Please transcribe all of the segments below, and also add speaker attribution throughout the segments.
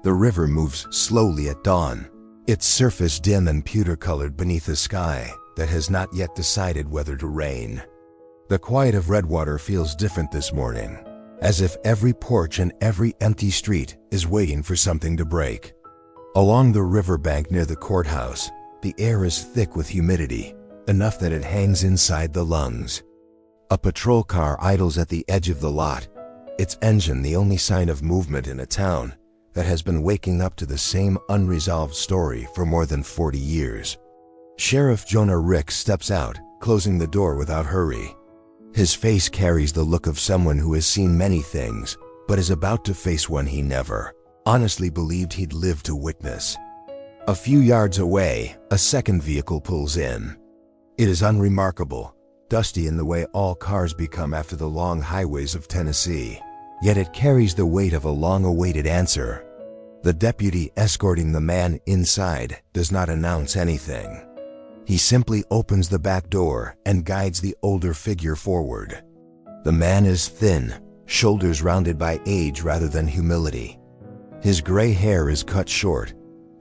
Speaker 1: The river moves slowly at dawn, its surface dim and pewter-colored beneath a sky that has not yet decided whether to rain. The quiet of Redwater feels different this morning, as if every porch and every empty street is waiting for something to break. Along the riverbank near the courthouse, the air is thick with humidity, enough that it hangs inside the lungs. A patrol car idles at the edge of the lot, its engine the only sign of movement in a town that has been waking up to the same unresolved story for more than 40 years. Sheriff Jonah Ricks steps out, closing the door without hurry. His face carries the look of someone who has seen many things, but is about to face one he never honestly believed he'd live to witness. A few yards away, a second vehicle pulls in. It is unremarkable, dusty in the way all cars become after the long highways of Tennessee, yet it carries the weight of a long-awaited answer. The deputy escorting the man inside does not announce anything. He simply opens the back door and guides the older figure forward. The man is thin, shoulders rounded by age rather than humility. His gray hair is cut short,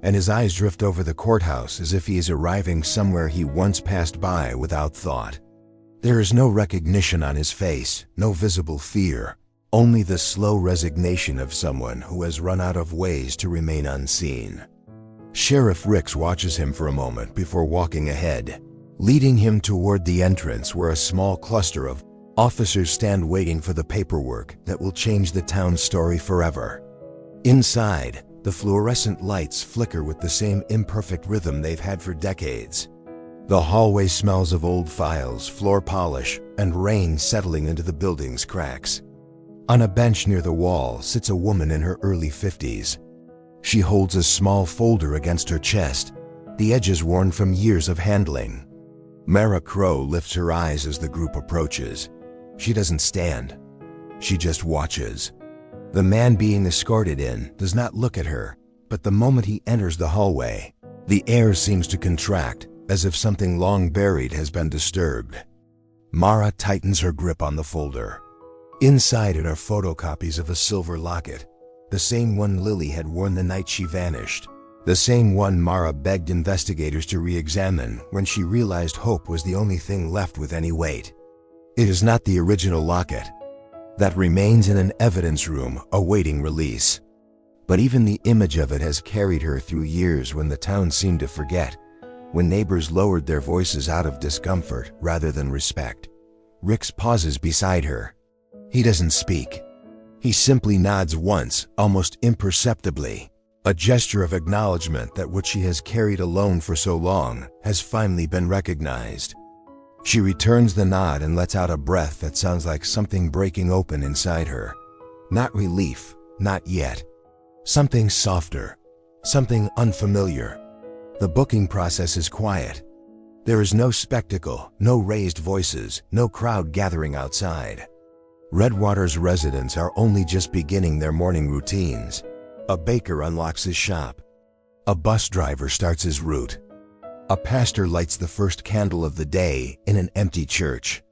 Speaker 1: and his eyes drift over the courthouse as if he is arriving somewhere he once passed by without thought. There is no recognition on his face, no visible fear, only the slow resignation of someone who has run out of ways to remain unseen. Sheriff Ricks watches him for a moment before walking ahead, leading him toward the entrance where a small cluster of officers stand waiting for the paperwork that will change the town's story forever. Inside, the fluorescent lights flicker with the same imperfect rhythm they've had for decades. The hallway smells of old files, floor polish, and rain settling into the building's cracks. On a bench near the wall sits a woman in her early 50s. She holds a small folder against her chest, the edges worn from years of handling. Mara Crow lifts her eyes as the group approaches. She doesn't stand. She just watches. The man being escorted in does not look at her, but the moment he enters the hallway, the air seems to contract, as if something long buried has been disturbed. Mara tightens her grip on the folder. Inside it are photocopies of a silver locket, the same one Lily had worn the night she vanished, the same one Mara begged investigators to re-examine when she realized hope was the only thing left with any weight. It is not the original locket. That remains in an evidence room awaiting release. But even the image of it has carried her through years when the town seemed to forget, when neighbors lowered their voices out of discomfort rather than respect. Ricks pauses beside her. He doesn't speak. He simply nods once, almost imperceptibly, a gesture of acknowledgement that what she has carried alone for so long has finally been recognized. She returns the nod and lets out a breath that sounds like something breaking open inside her. Not relief, not yet. Something softer, something unfamiliar. The booking process is quiet. There is no spectacle, no raised voices, no crowd gathering outside. Redwater's residents are only just beginning their morning routines. A baker unlocks his shop. A bus driver starts his route. A pastor lights the first candle of the day in an empty church.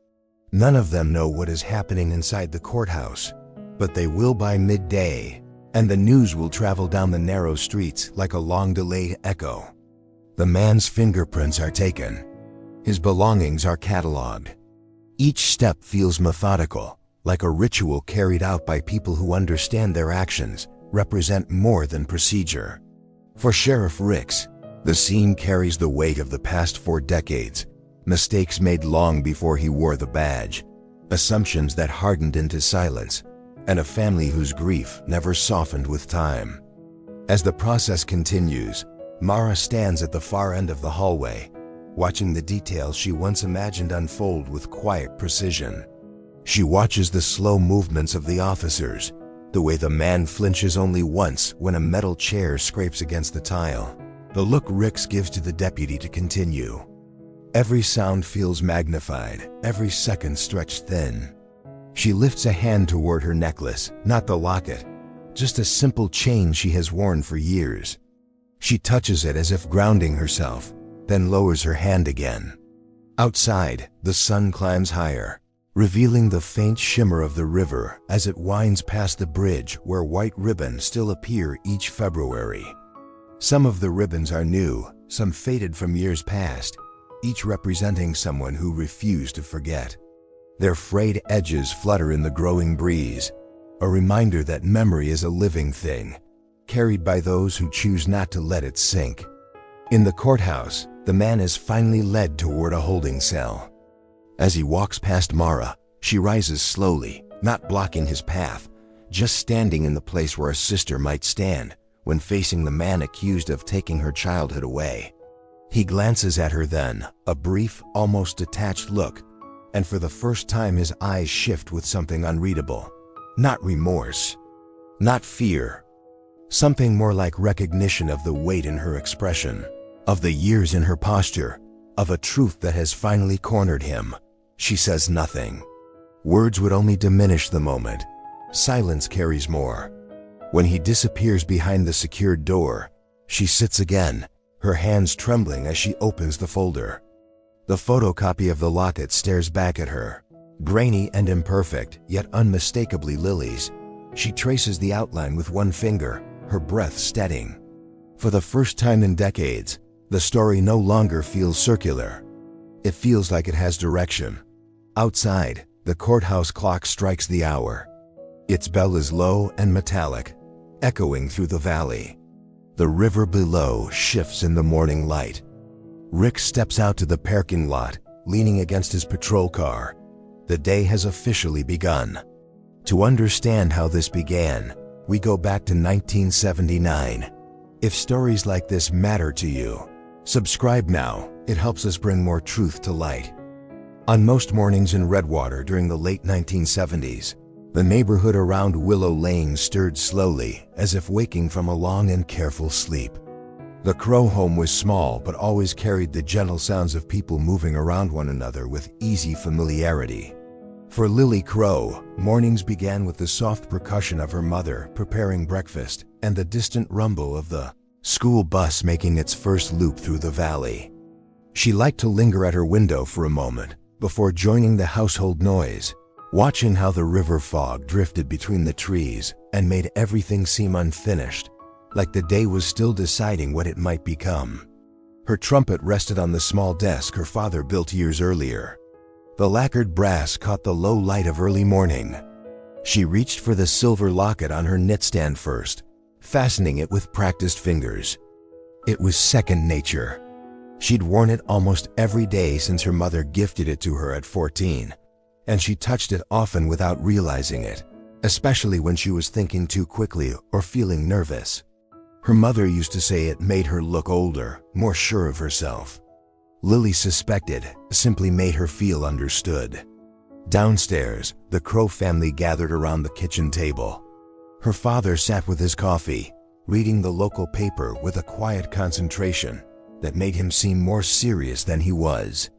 Speaker 1: None of them know what is happening inside the courthouse, but they will by midday, and the news will travel down the narrow streets like a long-delayed echo. The man's fingerprints are taken. His belongings are cataloged. Each step feels methodical, like a ritual carried out by people who understand their actions represent more than procedure. For Sheriff Ricks, the scene carries the weight of the past 4 decades, mistakes made long before he wore the badge, assumptions that hardened into silence, and a family whose grief never softened with time. As the process continues, Mara stands at the far end of the hallway, watching the details she once imagined unfold with quiet precision. She watches the slow movements of the officers, the way the man flinches only once when a metal chair scrapes against the tile, the look Ricks gives to the deputy to continue. Every sound feels magnified, every second stretched thin. She lifts a hand toward her necklace, not the locket, just a simple chain she has worn for years. She touches it as if grounding herself, then lowers her hand again. Outside, the sun climbs higher, revealing the faint shimmer of the river as it winds past the bridge where white ribbons still appear each February. Some of the ribbons are new, some faded from years past, each representing someone who refused to forget. Their frayed edges flutter in the growing breeze, a reminder that memory is a living thing, carried by those who choose not to let it sink. In the courthouse, the man is finally led toward a holding cell. As he walks past Mara, she rises slowly, not blocking his path, just standing in the place where a sister might stand when facing the man accused of taking her childhood away. He glances at her then, a brief, almost detached look, and for the first time his eyes shift with something unreadable. Not remorse, not fear, something more like recognition of the weight in her expression, of the years in her posture, of a truth that has finally cornered him. She says nothing. Words would only diminish the moment. Silence carries more. When he disappears behind the secured door, she sits again, her hands trembling as she opens the folder. The photocopy of the locket stares back at her. Grainy and imperfect, yet unmistakably Lily's. She traces the outline with one finger, her breath steadying. For the first time in decades, the story no longer feels circular. It feels like it has direction. Outside, the courthouse clock strikes the hour. Its bell is low and metallic, echoing through the valley. The river below shifts in the morning light. Rick steps out to the parking lot, leaning against his patrol car. The day has officially begun. To understand how this began, we go back to 1979. If stories like this matter to you, subscribe now. It helps us bring more truth to light. On most mornings in Redwater during the late 1970s, the neighborhood around Willow Lane stirred slowly, as if waking from a long and careful sleep. The Crow home was small but always carried the gentle sounds of people moving around one another with easy familiarity. For Lily Crow, mornings began with the soft percussion of her mother preparing breakfast and the distant rumble of the school bus making its first loop through the valley. She liked to linger at her window for a moment before joining the household noise, watching how the river fog drifted between the trees and made everything seem unfinished, like the day was still deciding what it might become. Her trumpet rested on the small desk her father built years earlier. The lacquered brass caught the low light of early morning. She reached for the silver locket on her knitstand first, fastening it with practiced fingers. It was second nature. She'd worn it almost every day since her mother gifted it to her at 14, and she touched it often without realizing it, especially when she was thinking too quickly or feeling nervous. Her mother used to say it made her look older, more sure of herself. Lily suspected it simply made her feel understood. Downstairs, the Crow family gathered around the kitchen table. Her father sat with his coffee, reading the local paper with a quiet concentration that made him seem more serious than he was.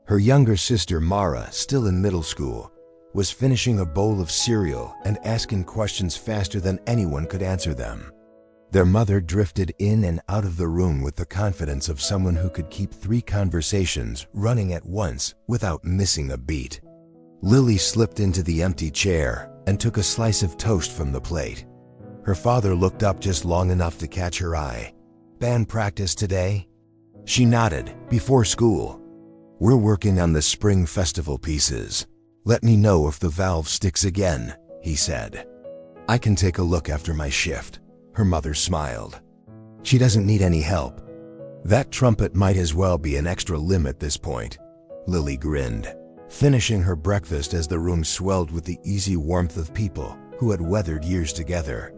Speaker 1: Her younger sister Mara, still in middle school, was finishing a bowl of cereal and asking questions faster than anyone could answer them. Their mother drifted in and out of the room with the confidence of someone who could keep 3 conversations running at once without missing a beat. Lily slipped into the empty chair and took a slice of toast from the plate. Her father looked up just long enough to catch her eye. "Band practice today?" She nodded. "Before school. We're working on the spring festival pieces. Let me know if the valve sticks again," he said. "I can take a look after my shift." Her mother smiled. "She doesn't need any help." That trumpet might as well be an extra limb at this point. Lily grinned, finishing her breakfast as the room swelled with the easy warmth of people who had weathered years together.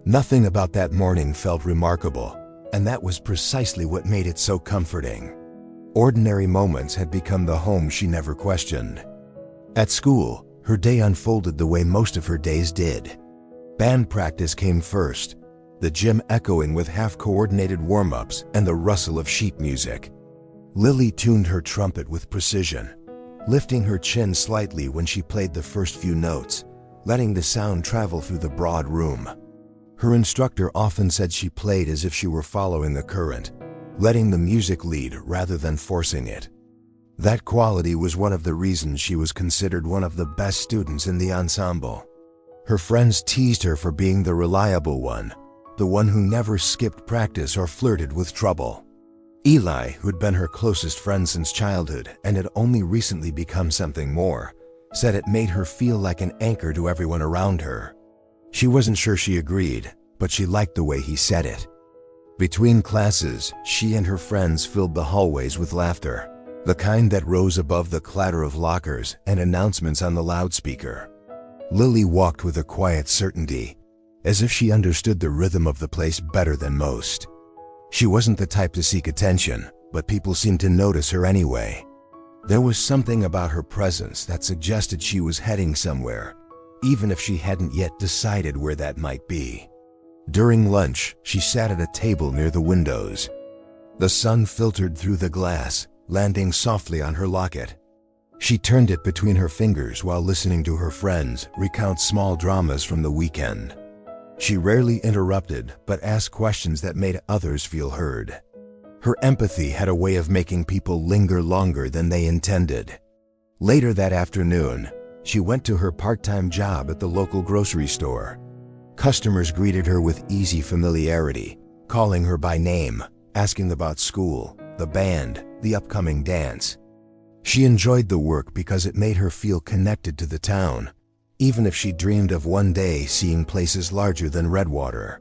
Speaker 1: Nothing about that morning felt remarkable, and that was precisely what made it so comforting. Ordinary moments had become the home she never questioned. At school, her day unfolded the way most of her days did. Band practice came first, the gym echoing with half-coordinated warm-ups and the rustle of sheet music. Lily tuned her trumpet with precision, lifting her chin slightly when she played the first few notes, letting the sound travel through the broad room. Her instructor often said she played as if she were following the current, letting the music lead rather than forcing it. That quality was one of the reasons she was considered one of the best students in the ensemble. Her friends teased her for being the reliable one, the one who never skipped practice or flirted with trouble. Eli, who'd been her closest friend since childhood and had only recently become something more, said it made her feel like an anchor to everyone around her. She wasn't sure she agreed, but she liked the way he said it. Between classes, she and her friends filled the hallways with laughter, the kind that rose above the clatter of lockers and announcements on the loudspeaker. Lily walked with a quiet certainty, as if she understood the rhythm of the place better than most. She wasn't the type to seek attention, but people seemed to notice her anyway. There was something about her presence that suggested she was heading somewhere, even if she hadn't yet decided where that might be. During lunch, she sat at a table near the windows. The sun filtered through the glass, landing softly on her locket. She turned it between her fingers while listening to her friends recount small dramas from the weekend. She rarely interrupted, but asked questions that made others feel heard. Her empathy had a way of making people linger longer than they intended. Later that afternoon, she went to her part-time job at the local grocery store. Customers greeted her with easy familiarity, calling her by name, asking about school, the band, the upcoming dance. She enjoyed the work because it made her feel connected to the town, even if she dreamed of one day seeing places larger than Redwater.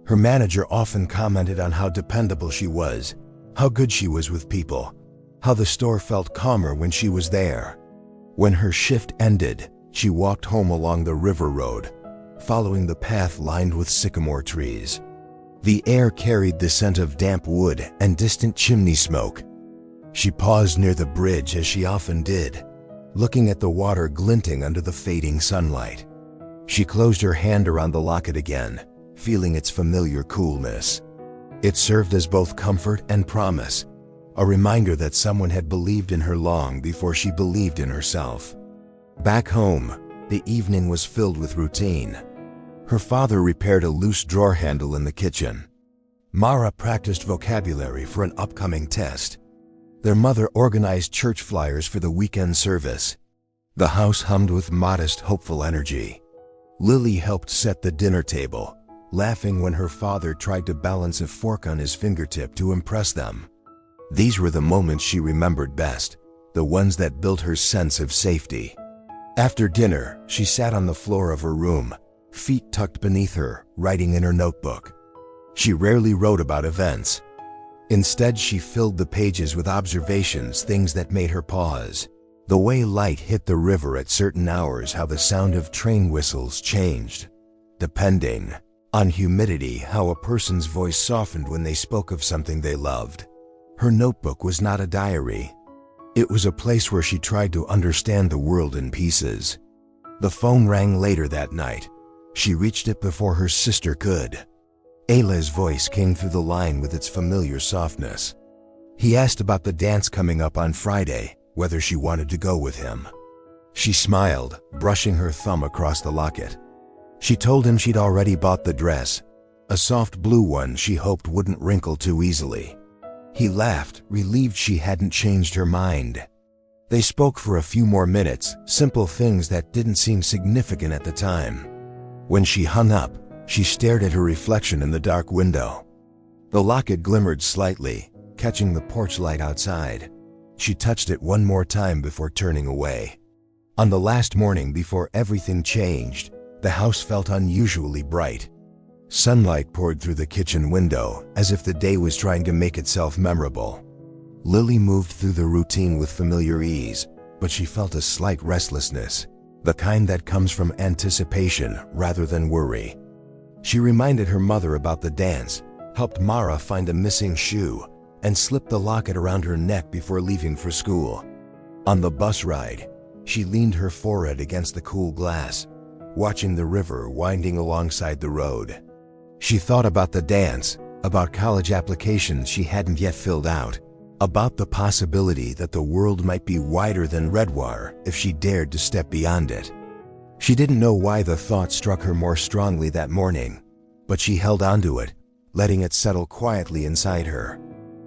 Speaker 1: Her manager often commented on how dependable she was, how good she was with people, how the store felt calmer when she was there. When her shift ended, she walked home along the river road, following the path lined with sycamore trees. The air carried the scent of damp wood and distant chimney smoke. She paused near the bridge as she often did, looking at the water glinting under the fading sunlight. She closed her hand around the locket again, feeling its familiar coolness. It served as both comfort and promise, a reminder that someone had believed in her long before she believed in herself. Back home, the evening was filled with routine. Her father repaired a loose drawer handle in the kitchen. Mara practiced vocabulary for an upcoming test. Their mother organized church flyers for the weekend service. The house hummed with modest, hopeful energy. Lily helped set the dinner table, laughing when her father tried to balance a fork on his fingertip to impress them. These were the moments she remembered best, the ones that built her sense of safety. After dinner, she sat on the floor of her room, feet tucked beneath her, writing in her notebook. She rarely wrote about events. Instead, she filled the pages with observations, things that made her pause. The way light hit the river at certain hours, how the sound of train whistles changed. Depending on humidity, how a person's voice softened when they spoke of something they loved. Her notebook was not a diary. It was a place where she tried to understand the world in pieces. The phone rang later that night. She reached it before her sister could. Ayla's voice came through the line with its familiar softness. He asked about the dance coming up on Friday, whether she wanted to go with him. She smiled, brushing her thumb across the locket. She told him she'd already bought the dress, a soft blue one she hoped wouldn't wrinkle too easily. He laughed, relieved she hadn't changed her mind. They spoke for a few more minutes, simple things that didn't seem significant at the time. When she hung up, she stared at her reflection in the dark window. The locket glimmered slightly, catching the porch light outside. She touched it one more time before turning away. On the last morning before everything changed, the house felt unusually bright. Sunlight poured through the kitchen window, as if the day was trying to make itself memorable. Lily moved through the routine with familiar ease, but she felt a slight restlessness, the kind that comes from anticipation rather than worry. She reminded her mother about the dance, helped Mara find a missing shoe, and slipped the locket around her neck before leaving for school. On the bus ride, she leaned her forehead against the cool glass, watching the river winding alongside the road. She thought about the dance, about college applications she hadn't yet filled out, about the possibility that the world might be wider than Redwater if she dared to step beyond it. She didn't know why the thought struck her more strongly that morning, but she held onto it, letting it settle quietly inside her.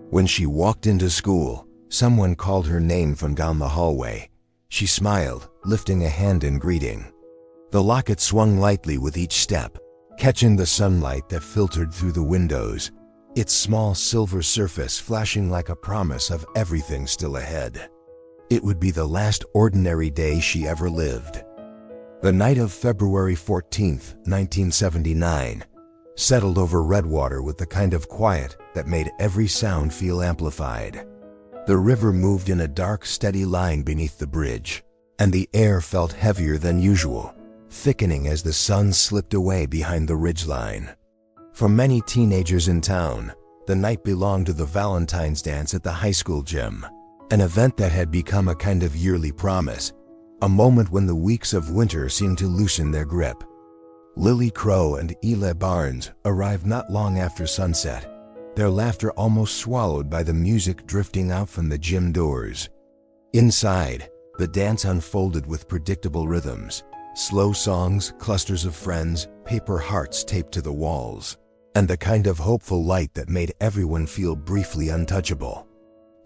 Speaker 1: When she walked into school, Someone called her name from down the hallway. She smiled, lifting a hand in greeting. The locket swung lightly with each step, catching the sunlight that filtered through the windows, its small silver surface flashing like a promise of everything still ahead. It would be the last ordinary day she ever lived. The night of February 14th, 1979, settled over Redwater with the kind of quiet that made every sound feel amplified. The river moved in a dark, steady line beneath the bridge, and the air felt heavier than usual, thickening as the sun slipped away behind the ridgeline. For many teenagers in town, the night belonged to the Valentine's dance at the high school gym, an event that had become a kind of yearly promise, a moment when the weeks of winter seemed to loosen their grip. Lily Crow and Eli Barnes arrived not long after sunset, their laughter almost swallowed by the music drifting out from the gym doors. Inside, the dance unfolded with predictable rhythms, slow songs, clusters of friends, paper hearts taped to the walls, and the kind of hopeful light that made everyone feel briefly untouchable.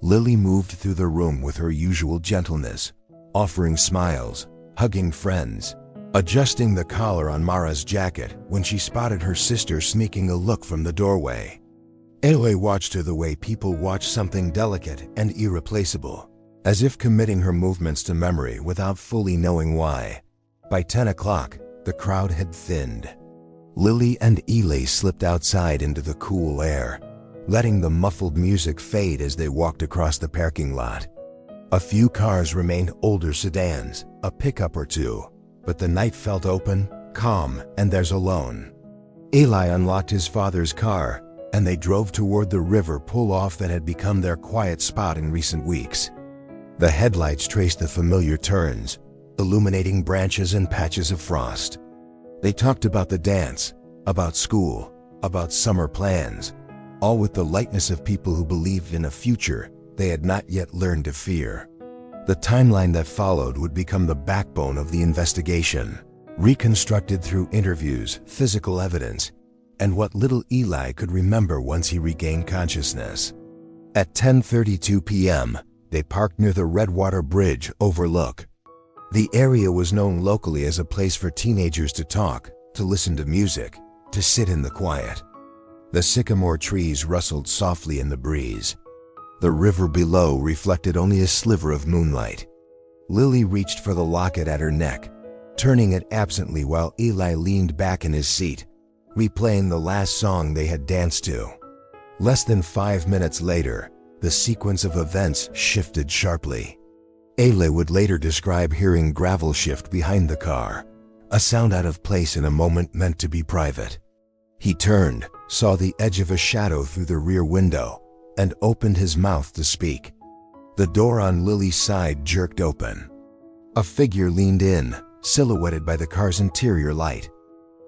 Speaker 1: Lily moved through the room with her usual gentleness, offering smiles, hugging friends, adjusting the collar on Mara's jacket when she spotted her sister sneaking a look from the doorway. Eli watched her the way people watch something delicate and irreplaceable, as if committing her movements to memory without fully knowing why. By 10 o'clock, the crowd had thinned. Lily and Eli slipped outside into the cool air, letting the muffled music fade as they walked across the parking lot. A few cars remained older sedans, a pickup or two, but the night felt open, calm, and theirs alone. Eli unlocked his father's car, and they drove toward the river pull-off that had become their quiet spot in recent weeks. The headlights traced the familiar turns, illuminating branches and patches of frost. They talked about the dance, about school, about summer plans, all with the lightness of people who believed in a future they had not yet learned to fear. The timeline that followed would become the backbone of the investigation, reconstructed through interviews, physical evidence, and what little Eli could remember once he regained consciousness. At 10:32 p.m., they parked near the Redwater Bridge overlook. The area was known locally as a place for teenagers to talk, to listen to music, to sit in the quiet. The sycamore trees rustled softly in the breeze. The river below reflected only a sliver of moonlight. Lily reached for the locket at her neck, turning it absently while Eli leaned back in his seat, replaying the last song they had danced to. Less than 5 minutes later, the sequence of events shifted sharply. Eli would later describe hearing gravel shift behind the car, a sound out of place in a moment meant to be private. He turned, saw the edge of a shadow through the rear window, and opened his mouth to speak. The door on Lily's side jerked open. A figure leaned in, silhouetted by the car's interior light.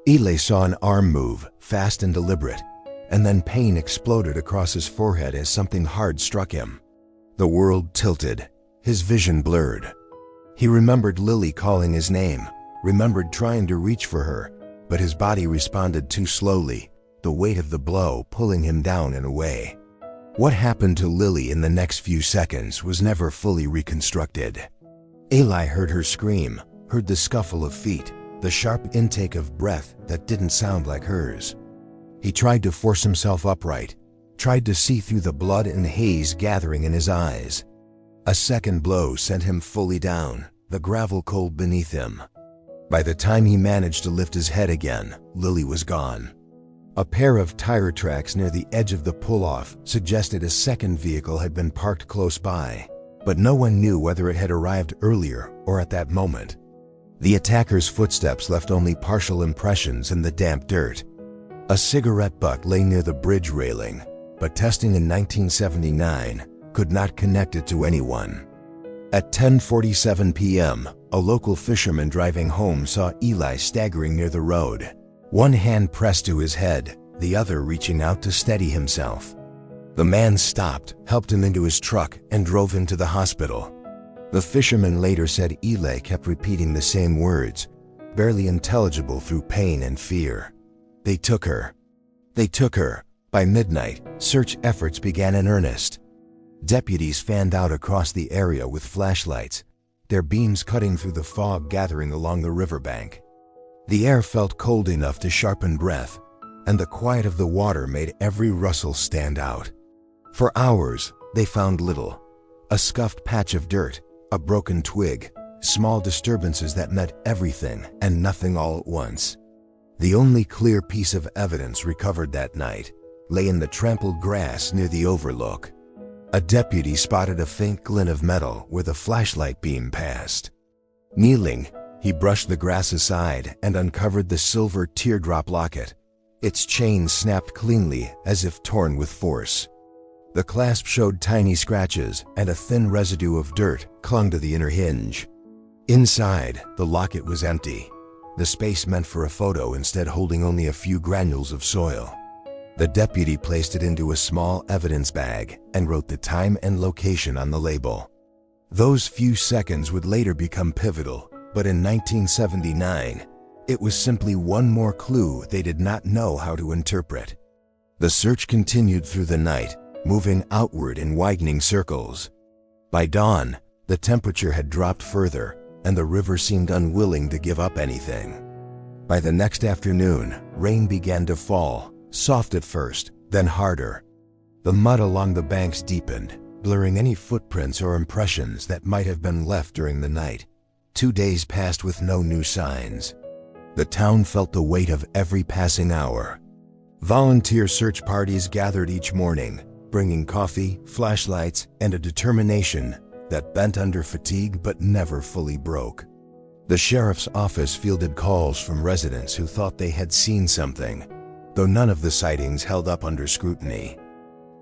Speaker 1: Eli saw an arm move, fast and deliberate, and then pain exploded across his forehead as something hard struck him. The world tilted, his vision blurred. He remembered Lily calling his name, remembered trying to reach for her, but his body responded too slowly, the weight of the blow pulling him down and away. What happened to Lily in the next few seconds was never fully reconstructed. Eli heard her scream, heard the scuffle of feet, the sharp intake of breath that didn't sound like hers. He tried to force himself upright, tried to see through the blood and haze gathering in his eyes. A second blow sent him fully down, the gravel cold beneath him. By the time he managed to lift his head again, Lily was gone. A pair of tire tracks near the edge of the pull-off suggested a second vehicle had been parked close by, but no one knew whether it had arrived earlier or at that moment. The attacker's footsteps left only partial impressions in the damp dirt. A cigarette butt lay near the bridge railing, but testing in 1979 could not connect it to anyone. At 10:47 p.m., a local fisherman driving home saw Eli staggering near the road, one hand pressed to his head, the other reaching out to steady himself. The man stopped, helped him into his truck, and drove him to the hospital. The fisherman later said Eli kept repeating the same words, barely intelligible through pain and fear. They took her. They took her. By midnight, search efforts began in earnest. Deputies fanned out across the area with flashlights, their beams cutting through the fog gathering along the riverbank. The air felt cold enough to sharpen breath, and the quiet of the water made every rustle stand out. For hours, they found little. A scuffed patch of dirt, a broken twig, small disturbances that meant everything and nothing all at once. The only clear piece of evidence recovered that night lay in the trampled grass near the overlook. A deputy spotted a faint glint of metal where the flashlight beam passed. Kneeling, he brushed the grass aside and uncovered the silver teardrop locket. Its chain snapped cleanly as if torn with force. The clasp showed tiny scratches, and a thin residue of dirt clung to the inner hinge. Inside, the locket was empty, the space meant for a photo instead holding only a few granules of soil. The deputy placed it into a small evidence bag and wrote the time and location on the label. Those few seconds would later become pivotal, but in 1979, it was simply one more clue they did not know how to interpret. The search continued through the night, moving outward in widening circles. By dawn, the temperature had dropped further, and the river seemed unwilling to give up anything. By the next afternoon, rain began to fall, soft at first, then harder. The mud along the banks deepened, blurring any footprints or impressions that might have been left during the night. 2 days passed with no new signs. The town felt the weight of every passing hour. Volunteer search parties gathered each morning, bringing coffee, flashlights, and a determination that bent under fatigue but never fully broke. The sheriff's office fielded calls from residents who thought they had seen something, though none of the sightings held up under scrutiny.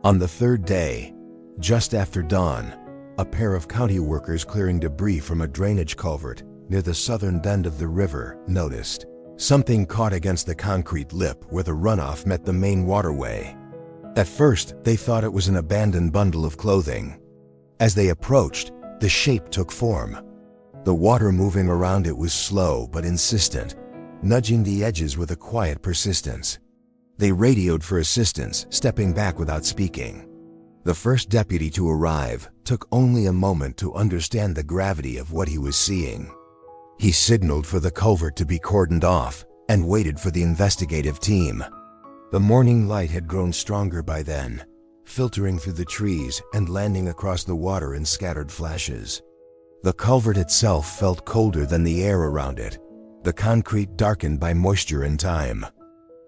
Speaker 1: On the third day, just after dawn, a pair of county workers clearing debris from a drainage culvert near the southern bend of the river noticed something caught against the concrete lip where the runoff met the main waterway. At first, they thought it was an abandoned bundle of clothing. As they approached, the shape took form. The water moving around it was slow but insistent, nudging the edges with a quiet persistence. They radioed for assistance, stepping back without speaking. The first deputy to arrive took only a moment to understand the gravity of what he was seeing. He signaled for the culvert to be cordoned off and waited for the investigative team. The morning light had grown stronger by then, filtering through the trees and landing across the water in scattered flashes. The culvert itself felt colder than the air around it, the concrete darkened by moisture and time.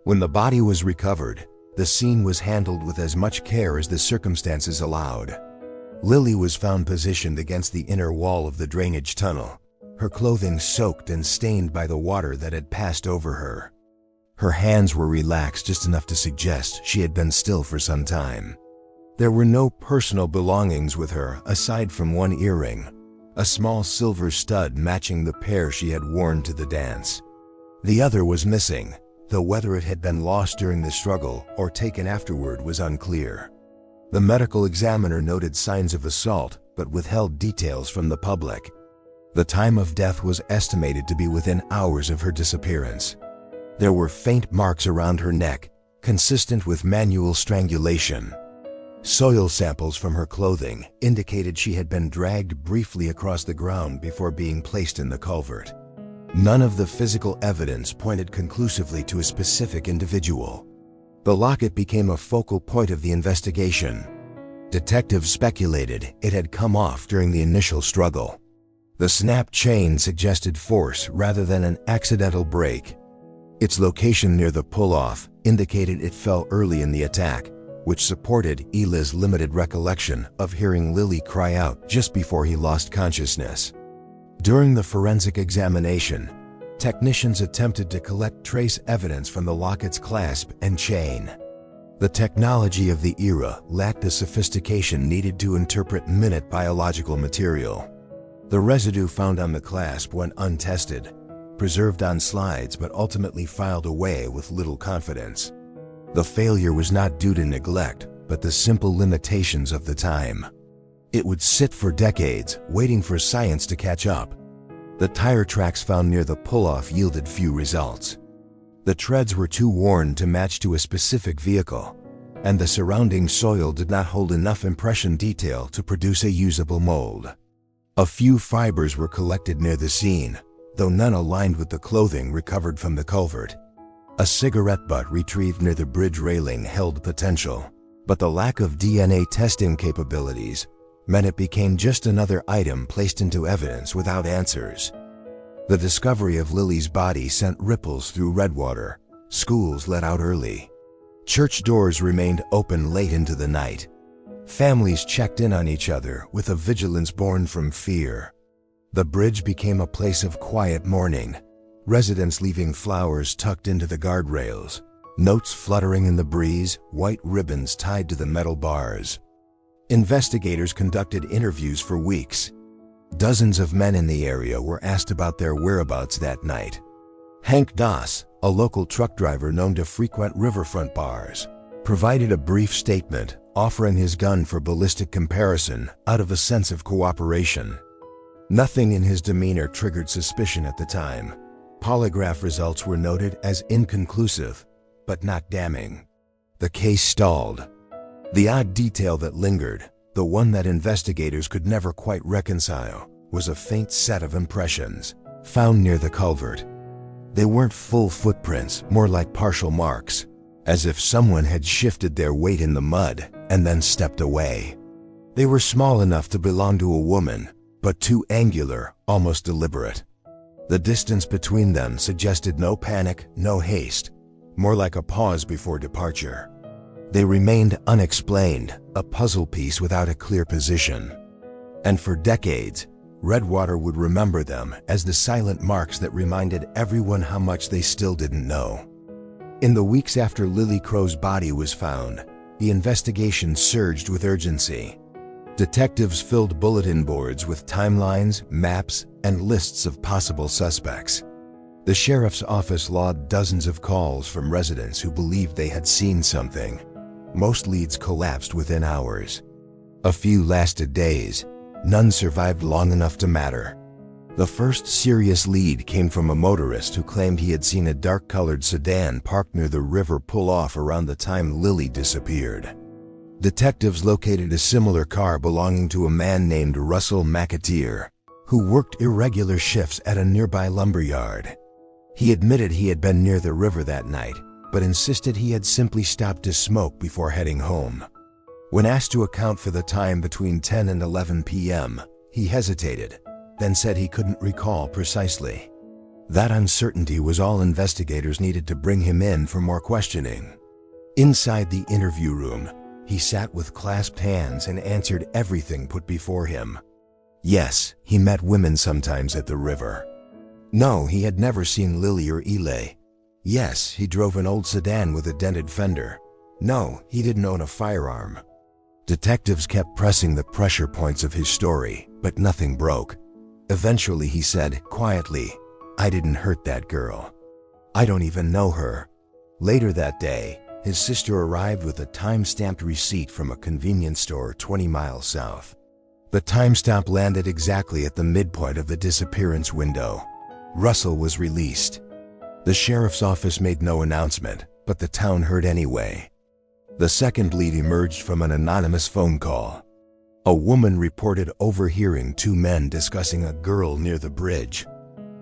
Speaker 1: When the body was recovered, the scene was handled with as much care as the circumstances allowed. Lily was found positioned against the inner wall of the drainage tunnel, her clothing soaked and stained by the water that had passed over her. Her hands were relaxed just enough to suggest she had been still for some time. There were no personal belongings with her aside from one earring, a small silver stud matching the pair she had worn to the dance. The other was missing, though whether it had been lost during the struggle or taken afterward was unclear. The medical examiner noted signs of assault but withheld details from the public. The time of death was estimated to be within hours of her disappearance. There were faint marks around her neck, consistent with manual strangulation. Soil samples from her clothing indicated she had been dragged briefly across the ground before being placed in the culvert. None of the physical evidence pointed conclusively to a specific individual. The locket became a focal point of the investigation. Detectives speculated it had come off during the initial struggle. The snapped chain suggested force rather than an accidental break. Its location near the pull-off indicated it fell early in the attack, which supported Eli's limited recollection of hearing Lily cry out just before he lost consciousness. During the forensic examination, technicians attempted to collect trace evidence from the locket's clasp and chain. The technology of the era lacked the sophistication needed to interpret minute biological material. The residue found on the clasp went untested, preserved on slides but ultimately filed away with little confidence. The failure was not due to neglect, but the simple limitations of the time. It would sit for decades, waiting for science to catch up. The tire tracks found near the pull-off yielded few results. The treads were too worn to match to a specific vehicle, and the surrounding soil did not hold enough impression detail to produce a usable mold. A few fibers were collected near the scene, though none aligned with the clothing recovered from the culvert. A cigarette butt retrieved near the bridge railing held potential, but the lack of DNA testing capabilities meant it became just another item placed into evidence without answers. The discovery of Lily's body sent ripples through Redwater. Schools let out early. Church doors remained open late into the night. Families checked in on each other with a vigilance born from fear. The bridge became a place of quiet mourning, residents leaving flowers tucked into the guardrails, notes fluttering in the breeze, white ribbons tied to the metal bars. Investigators conducted interviews for weeks. Dozens of men in the area were asked about their whereabouts that night. Hank Doss, a local truck driver known to frequent riverfront bars, provided a brief statement offering his gun for ballistic comparison out of a sense of cooperation. Nothing in his demeanor triggered suspicion at the time. Polygraph results were noted as inconclusive, but not damning. The case stalled. The odd detail that lingered, the one that investigators could never quite reconcile, was a faint set of impressions found near the culvert. They weren't full footprints, more like partial marks, as if someone had shifted their weight in the mud and then stepped away. They were small enough to belong to a woman, but too angular, almost deliberate. The distance between them suggested no panic, no haste, more like a pause before departure. They remained unexplained, a puzzle piece without a clear position. And for decades, Redwater would remember them as the silent marks that reminded everyone how much they still didn't know. In the weeks after Lily Crow's body was found, the investigation surged with urgency. Detectives filled bulletin boards with timelines, maps, and lists of possible suspects. The sheriff's office logged dozens of calls from residents who believed they had seen something. Most leads collapsed within hours. A few lasted days. None survived long enough to matter. The first serious lead came from a motorist who claimed he had seen a dark-colored sedan parked near the river pull off around the time Lily disappeared. Detectives located a similar car belonging to a man named Russell McAteer, who worked irregular shifts at a nearby lumberyard. He admitted he had been near the river that night, but insisted he had simply stopped to smoke before heading home. When asked to account for the time between 10 and 11 p.m., he hesitated, then said he couldn't recall precisely. That uncertainty was all investigators needed to bring him in for more questioning. Inside the interview room, he sat with clasped hands and answered everything put before him. Yes, he met women sometimes at the river. No, he had never seen Lily or Eli. Yes, he drove an old sedan with a dented fender. No, he didn't own a firearm. Detectives kept pressing the pressure points of his story, but nothing broke. Eventually he said, quietly, "I didn't hurt that girl. I don't even know her." Later that day, his sister arrived with a time-stamped receipt from a convenience store 20 miles south. The timestamp landed exactly at the midpoint of the disappearance window. Russell was released. The sheriff's office made no announcement, but the town heard anyway. The second lead emerged from an anonymous phone call. A woman reported overhearing two men discussing a girl near the bridge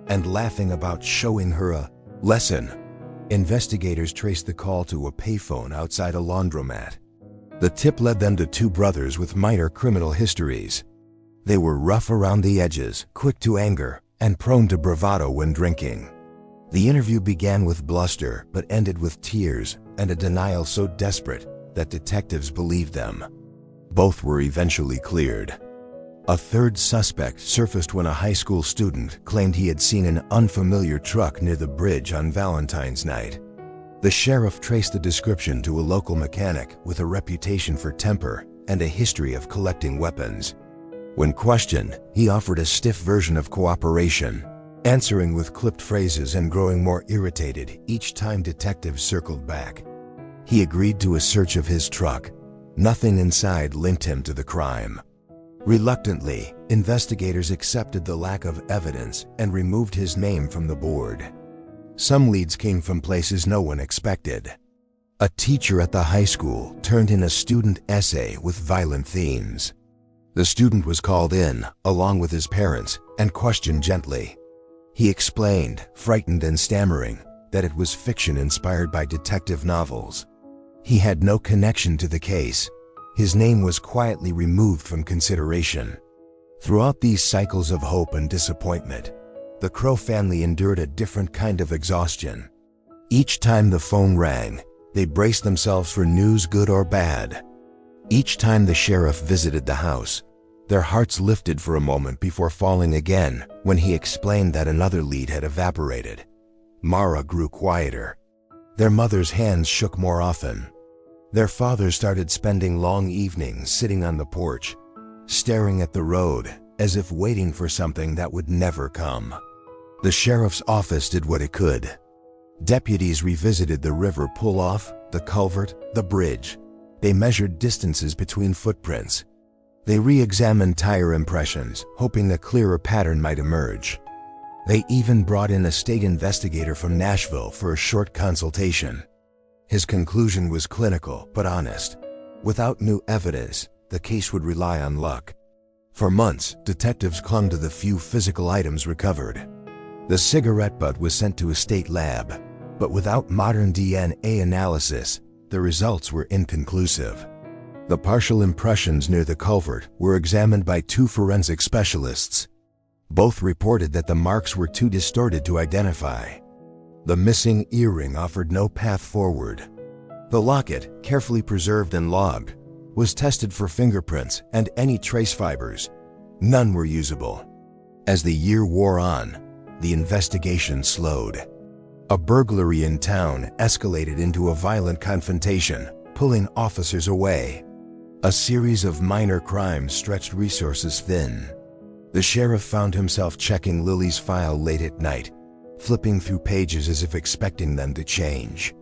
Speaker 1: and laughing about showing her a lesson. Investigators traced the call to a payphone outside a laundromat. The tip led them to two brothers with minor criminal histories. They were rough around the edges, quick to anger, and prone to bravado when drinking. The interview began with bluster but ended with tears and a denial so desperate that detectives believed them. Both were eventually cleared. A third suspect surfaced when a high school student claimed he had seen an unfamiliar truck near the bridge on Valentine's night. The sheriff traced the description to a local mechanic with a reputation for temper and a history of collecting weapons. When questioned, he offered a stiff version of cooperation, answering with clipped phrases and growing more irritated each time detectives circled back. He agreed to a search of his truck. Nothing inside linked him to the crime. Reluctantly, investigators accepted the lack of evidence and removed his name from the board. Some leads came from places no one expected. A teacher at the high school turned in a student essay with violent themes. The student was called in, along with his parents, and questioned gently. He explained, frightened and stammering, that it was fiction inspired by detective novels. He had no connection to the case. His name was quietly removed from consideration. Throughout these cycles of hope and disappointment, the Crow family endured a different kind of exhaustion. Each time the phone rang, they braced themselves for news, good or bad. Each time the sheriff visited the house, their hearts lifted for a moment before falling again when he explained that another lead had evaporated. Mara grew quieter. Their mother's hands shook more often. Their father started spending long evenings sitting on the porch, staring at the road as if waiting for something that would never come. The sheriff's office did what it could. Deputies revisited the river pull-off, the culvert, the bridge. They measured distances between footprints. They re-examined tire impressions, hoping a clearer pattern might emerge. They even brought in a state investigator from Nashville for a short consultation. His conclusion was clinical but honest. Without new evidence, the case would rely on luck. For months, detectives clung to the few physical items recovered. The cigarette butt was sent to a state lab, but without modern DNA analysis, the results were inconclusive. The partial impressions near the culvert were examined by 2 forensic specialists. Both reported that the marks were too distorted to identify. The missing earring offered no path forward. The locket, carefully preserved and logged, was tested for fingerprints and any trace fibers. None were usable. As the year wore on, the investigation slowed. A burglary in town escalated into a violent confrontation, pulling officers away. A series of minor crimes stretched resources thin. The sheriff found himself checking Lily's file late at night, flipping through pages as if expecting them to change.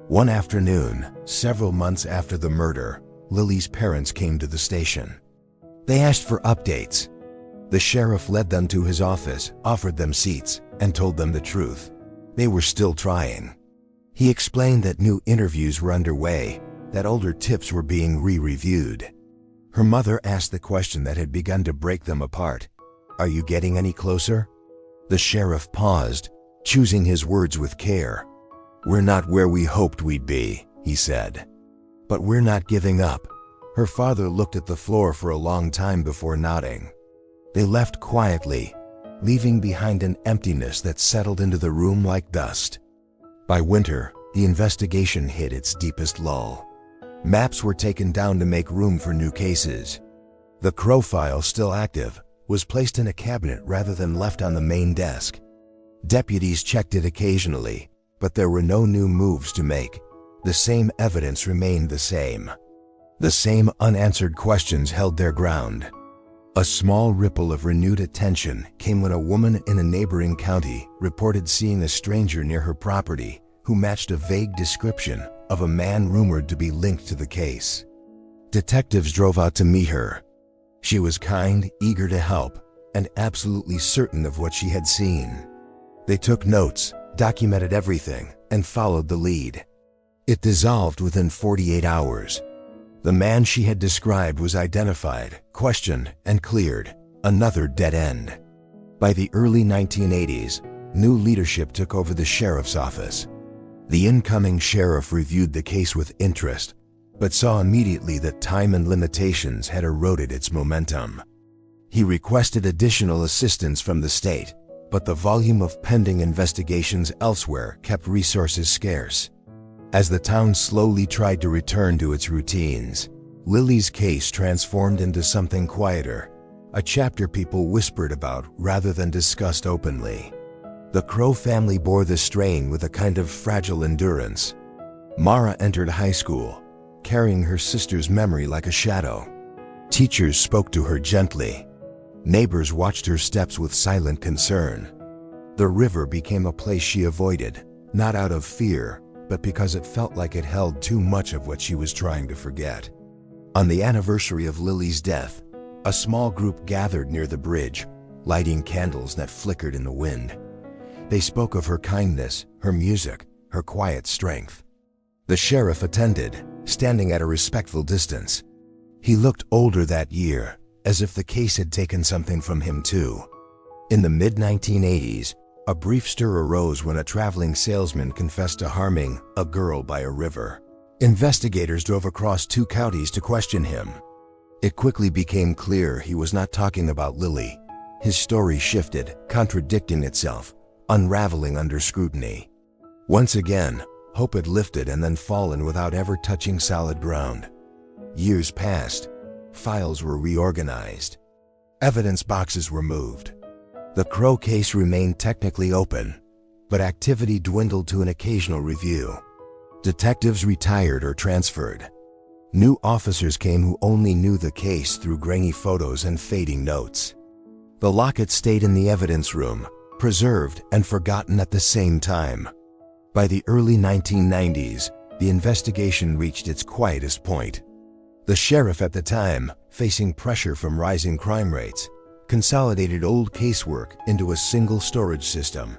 Speaker 1: One afternoon, several months after the murder, Lily's parents came to the station. They asked for updates. The sheriff led them to his office, offered them seats, and told them the truth. They were still trying. He explained that new interviews were underway, that older tips were being re-reviewed. Her mother asked the question that had begun to break them apart. "Are you getting any closer?" The sheriff paused, choosing his words with care. "We're not where we hoped we'd be," he said. "But we're not giving up." Her father looked at the floor for a long time before nodding. They left quietly, leaving behind an emptiness that settled into the room like dust. By winter, the investigation hit its deepest lull. Maps were taken down to make room for new cases. The Crow file, still active, was placed in a cabinet rather than left on the main desk. Deputies checked it occasionally, but there were no new moves to make. The same evidence remained the same. The same unanswered questions held their ground. A small ripple of renewed attention came when a woman in a neighboring county reported seeing a stranger near her property who matched a vague description of a man rumored to be linked to the case. Detectives drove out to meet her. She was kind, eager to help, and absolutely certain of what she had seen. They took notes, documented everything, and followed the lead. It dissolved within 48 hours. The man she had described was identified, questioned, and cleared. Another dead end. By the early 1980s, new leadership took over the sheriff's office. The incoming sheriff reviewed the case with interest, but saw immediately that time and limitations had eroded its momentum. He requested additional assistance from the state, but the volume of pending investigations elsewhere kept resources scarce. As the town slowly tried to return to its routines, Lily's case transformed into something quieter, a chapter people whispered about rather than discussed openly. The Crow family bore the strain with a kind of fragile endurance. Mara entered high school, carrying her sister's memory like a shadow. Teachers spoke to her gently. Neighbors watched her steps with silent concern. The river became a place she avoided, not out of fear, but because it felt like it held too much of what she was trying to forget. On the anniversary of Lily's death, a small group gathered near the bridge, lighting candles that flickered in the wind. They spoke of her kindness, her music, her quiet strength. The sheriff attended, standing at a respectful distance. He looked older that year, as if the case had taken something from him too. In the mid-1980s, a brief stir arose when a traveling salesman confessed to harming a girl by a river. Investigators drove across 2 counties to question him. It quickly became clear he was not talking about Lily. His story shifted, contradicting itself, unraveling under scrutiny. Once again, hope had lifted and then fallen without ever touching solid ground. Years passed. Files were reorganized. Evidence boxes were moved. The Crow case remained technically open, but activity dwindled to an occasional review. Detectives retired or transferred. New officers came who only knew the case through grainy photos and fading notes. The locket stayed in the evidence room, preserved and forgotten at the same time. By the early 1990s, the investigation reached its quietest point. The sheriff at the time, facing pressure from rising crime rates, consolidated old casework into a single storage system.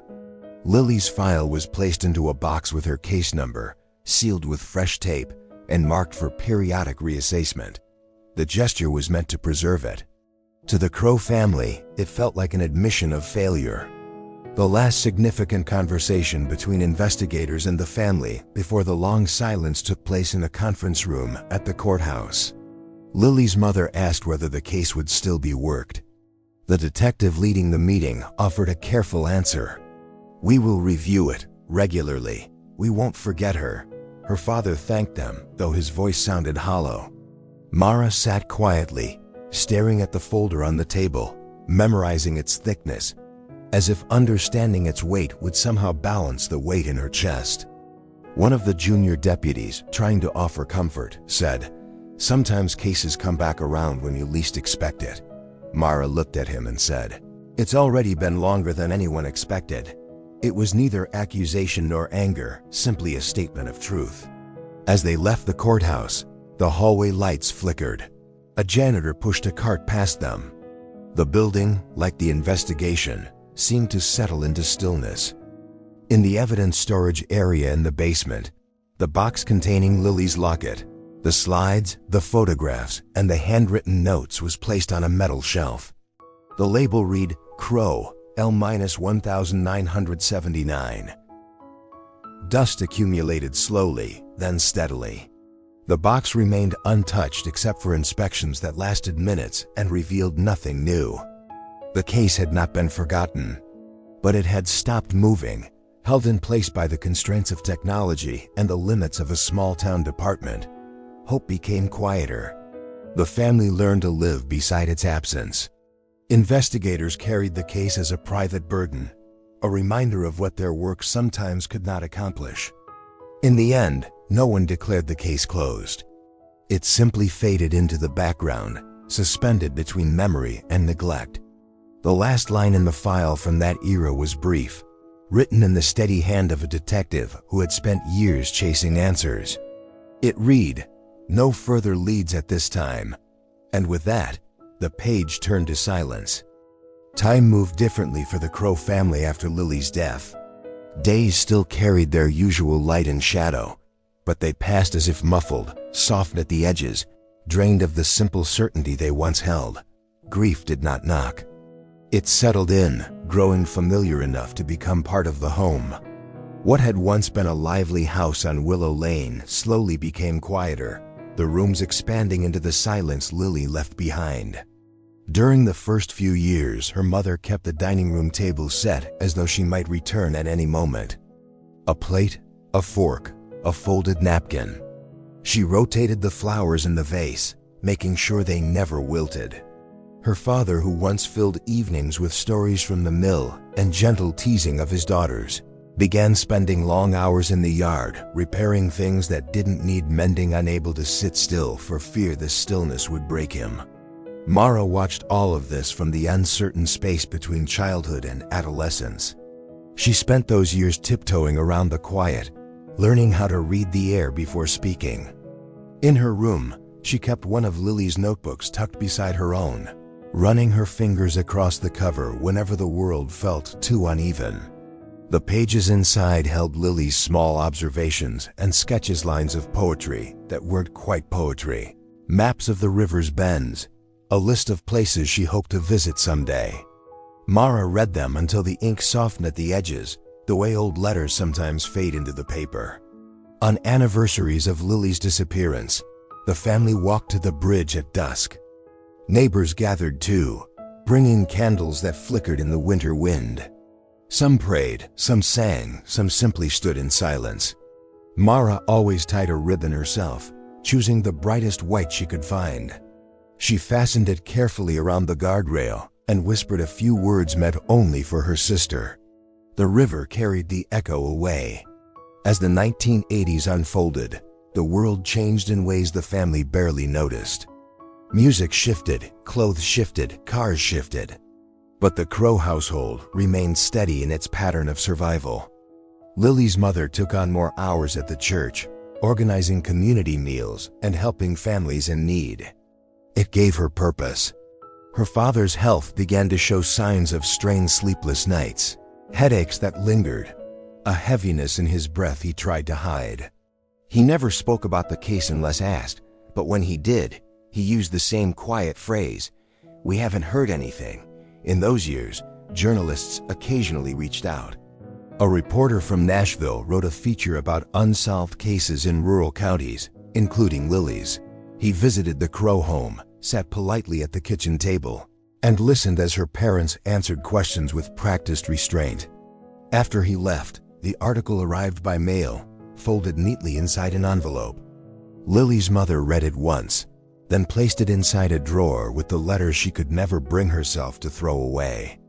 Speaker 1: Lily's file was placed into a box with her case number, sealed with fresh tape, and marked for periodic reassessment. The gesture was meant to preserve it. To the Crow family, it felt like an admission of failure. The last significant conversation between investigators and the family before the long silence took place in a conference room at the courthouse. Lily's mother asked whether the case would still be worked. The detective leading the meeting offered a careful answer. "We will review it regularly. We won't forget her." Her father thanked them, though his voice sounded hollow. Mara sat quietly, staring at the folder on the table, memorizing its thickness, as if understanding its weight would somehow balance the weight in her chest. One of the junior deputies, trying to offer comfort, said, "Sometimes cases come back around when you least expect it." Mara looked at him and said, "It's already been longer than anyone expected." It was neither accusation nor anger, simply a statement of truth. As they left the courthouse, the hallway lights flickered. A janitor pushed a cart past them. The building, like the investigation, seemed to settle into stillness. In the evidence storage area in the basement, the box containing Lily's locket, the slides, the photographs, and the handwritten notes was placed on a metal shelf. The label read, "Crow, L-1979. Dust accumulated slowly, then steadily. The box remained untouched except for inspections that lasted minutes and revealed nothing new. The case had not been forgotten, but it had stopped moving, held in place by the constraints of technology and the limits of a small-town department. Hope became quieter. The family learned to live beside its absence. Investigators carried the case as a private burden, a reminder of what their work sometimes could not accomplish. In the end, no one declared the case closed. It simply faded into the background, suspended between memory and neglect. The last line in the file from that era was brief, written in the steady hand of a detective who had spent years chasing answers. It read, "No further leads at this time." And with that, the page turned to silence. Time moved differently for the Crow family after Lily's death. Days still carried their usual light and shadow, but they passed as if muffled, softened at the edges, drained of the simple certainty they once held. Grief did not knock. It settled in, growing familiar enough to become part of the home. What had once been a lively house on Willow Lane slowly became quieter, the rooms expanding into the silence Lily left behind. During the first few years, her mother kept the dining room table set as though she might return at any moment. A plate, a fork, a folded napkin. She rotated the flowers in the vase, making sure they never wilted. Her father, who once filled evenings with stories from the mill and gentle teasing of his daughters, began spending long hours in the yard, repairing things that didn't need mending, unable to sit still for fear the stillness would break him. Mara watched all of this from the uncertain space between childhood and adolescence. She spent those years tiptoeing around the quiet, learning how to read the air before speaking. In her room, she kept one of Lily's notebooks tucked beside her own, running her fingers across the cover whenever the world felt too uneven. The pages inside held Lily's small observations and sketches, lines of poetry that weren't quite poetry, maps of the river's bends, a list of places she hoped to visit someday. Mara read them until the ink softened at the edges, the way old letters sometimes fade into the paper. On anniversaries of Lily's disappearance, the family walked to the bridge at dusk. Neighbors gathered too, bringing candles that flickered in the winter wind. Some prayed, some sang, some simply stood in silence. Mara always tied a ribbon herself, choosing the brightest white she could find. She fastened it carefully around the guardrail and whispered a few words meant only for her sister. The river carried the echo away. As the 1980s unfolded, the world changed in ways the family barely noticed. Music shifted, clothes shifted, cars shifted. But the Crow household remained steady in its pattern of survival. Lily's mother took on more hours at the church, organizing community meals and helping families in need. It gave her purpose. Her father's health began to show signs of strained sleepless nights, headaches that lingered, a heaviness in his breath he tried to hide. He never spoke about the case unless asked, but when he did, he used the same quiet phrase, "We haven't heard anything." In those years, journalists occasionally reached out. A reporter from Nashville wrote a feature about unsolved cases in rural counties, including Lily's. He visited the Crow home, sat politely at the kitchen table, and listened as her parents answered questions with practiced restraint. After he left, the article arrived by mail, folded neatly inside an envelope. Lily's mother read it once, then placed it inside a drawer with the letters she could never bring herself to throw away.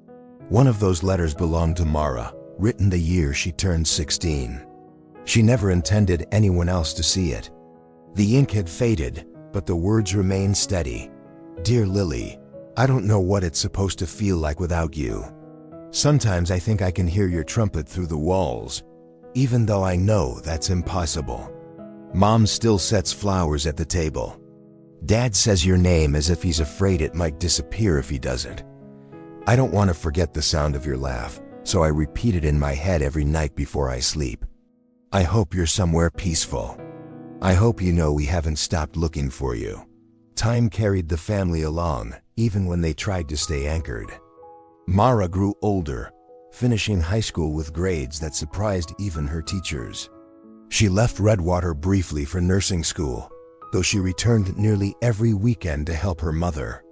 Speaker 1: One of those letters belonged to Mara, written the year she turned 16. She never intended anyone else to see it. The ink had faded, but the words remained steady. "Dear Lily, I don't know what it's supposed to feel like without you. Sometimes I think I can hear your trumpet through the walls, even though I know that's impossible. Mom still sets flowers at the table. Dad says your name as if he's afraid it might disappear if he doesn't. I don't want to forget the sound of your laugh, so I repeat it in my head every night before I sleep. I hope you're somewhere peaceful. I hope you know we haven't stopped looking for you." Time carried the family along, even when they tried to stay anchored. Mara grew older, finishing high school with grades that surprised even her teachers. She left Redwater briefly for nursing school, though she returned nearly every weekend to help her mother.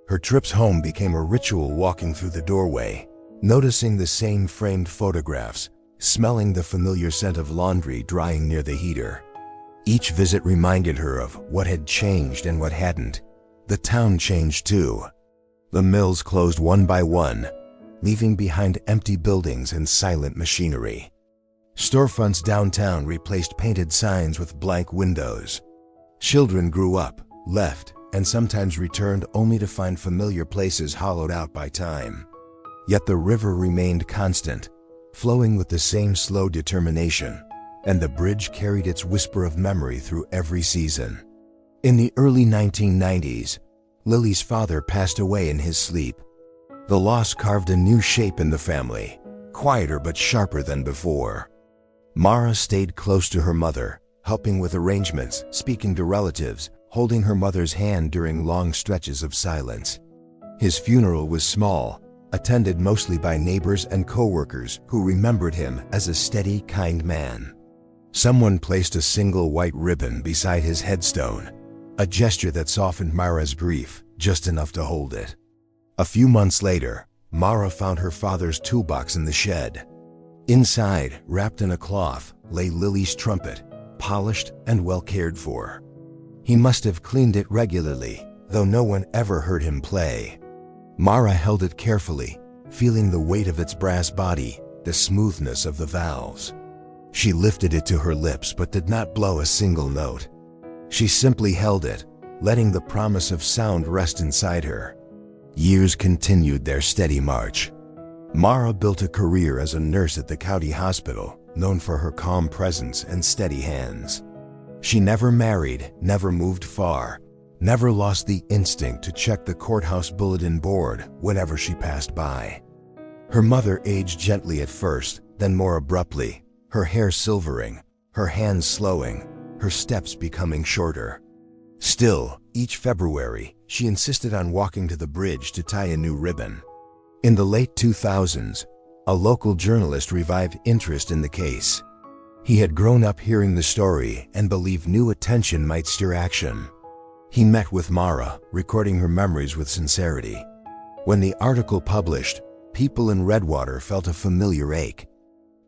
Speaker 1: Her trips home became a ritual, walking through the doorway, noticing the same framed photographs, smelling the familiar scent of laundry drying near the heater. Each visit reminded her of what had changed and what hadn't. The town changed too. The mills closed one by one, leaving behind empty buildings and silent machinery. Storefronts downtown replaced painted signs with blank windows. Children grew up, left, and sometimes returned only to find familiar places hollowed out by time. Yet the river remained constant, flowing with the same slow determination, and the bridge carried its whisper of memory through every season. In the early 1990s, Lily's father passed away in his sleep. The loss carved a new shape in the family, quieter but sharper than before. Mara stayed close to her mother, helping with arrangements, speaking to relatives, holding her mother's hand during long stretches of silence. His funeral was small, attended mostly by neighbors and co-workers who remembered him as a steady, kind man. Someone placed a single white ribbon beside his headstone, a gesture that softened Mara's grief just enough to hold it. A few months later, Mara found her father's toolbox in the shed. Inside, wrapped in a cloth, lay Lily's trumpet, polished and well cared for. He must have cleaned it regularly, though no one ever heard him play. Mara held it carefully, feeling the weight of its brass body, the smoothness of the valves. She lifted it to her lips but did not blow a single note. She simply held it, letting the promise of sound rest inside her. Years continued their steady march. Mara built a career as a nurse at the county hospital, known for her calm presence and steady hands. She never married, never moved far, never lost the instinct to check the courthouse bulletin board whenever she passed by. Her mother aged gently at first, then more abruptly, her hair silvering, her hands slowing, her steps becoming shorter. Still, each February, she insisted on walking to the bridge to tie a new ribbon. In the late 2000s, a local journalist revived interest in the case. He had grown up hearing the story and believed new attention might stir action. He met with Mara, recording her memories with sincerity. When the article published, people in Redwater felt a familiar ache.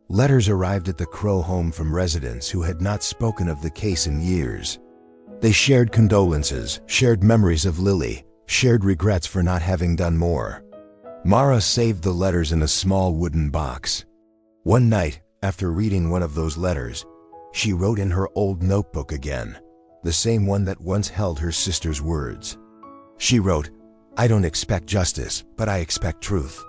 Speaker 1: Letters arrived at the Crow home from residents who had not spoken of the case in years. They shared condolences, shared memories of Lily, shared regrets for not having done more. Mara saved the letters in a small wooden box. One night, after reading one of those letters, she wrote in her old notebook again, the same one that once held her sister's words. She wrote, "I don't expect justice, but I expect truth.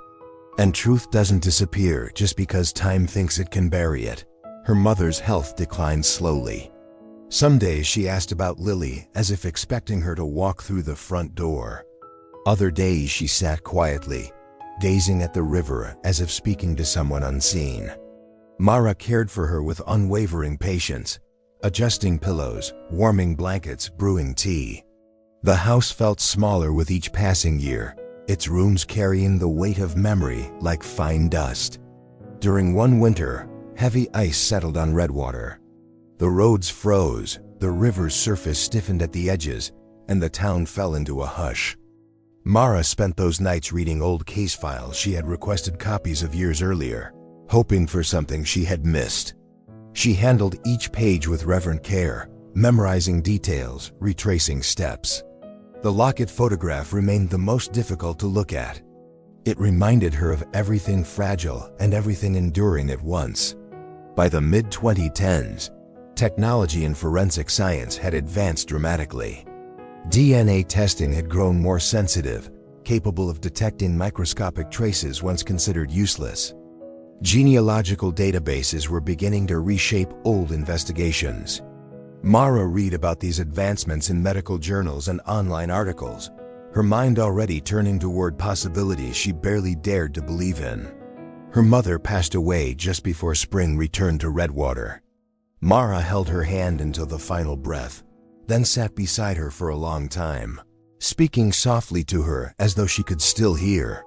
Speaker 1: And truth doesn't disappear just because time thinks it can bury it." Her mother's health declined slowly. Some days she asked about Lily as if expecting her to walk through the front door. Other days she sat quietly, gazing at the river as if speaking to someone unseen. Mara cared for her with unwavering patience, adjusting pillows, warming blankets, brewing tea. The house felt smaller with each passing year, its rooms carrying the weight of memory like fine dust. During one winter, heavy ice settled on Redwater. The roads froze, the river's surface stiffened at the edges, and the town fell into a hush. Mara spent those nights reading old case files she had requested copies of years earlier, hoping for something she had missed. She handled each page with reverent care, memorizing details, retracing steps. The locket photograph remained the most difficult to look at. It reminded her of everything fragile and everything enduring at once. By the mid-2010s, technology in forensic science had advanced dramatically. DNA testing had grown more sensitive, capable of detecting microscopic traces once considered useless. Genealogical databases were beginning to reshape old investigations. Mara read about these advancements in medical journals and online articles, her mind already turning toward possibilities she barely dared to believe in. Her mother passed away just before spring returned to Redwater. Mara held her hand until the final breath, then sat beside her for a long time, speaking softly to her as though she could still hear.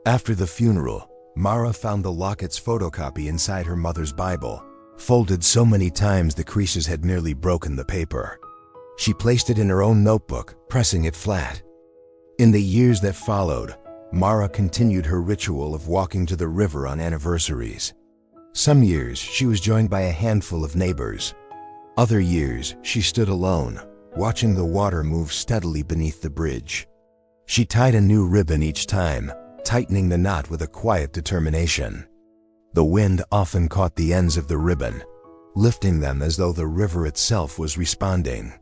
Speaker 1: After the funeral, Mara found the locket's photocopy inside her mother's Bible, folded so many times the creases had nearly broken the paper. She placed it in her own notebook, pressing it flat. In the years that followed, Mara continued her ritual of walking to the river on anniversaries. Some years she was joined by a handful of neighbors. Other years she stood alone, watching the water move steadily beneath the bridge. She tied a new ribbon each time, tightening the knot with a quiet determination. The wind often caught the ends of the ribbon, lifting them as though the river itself was responding.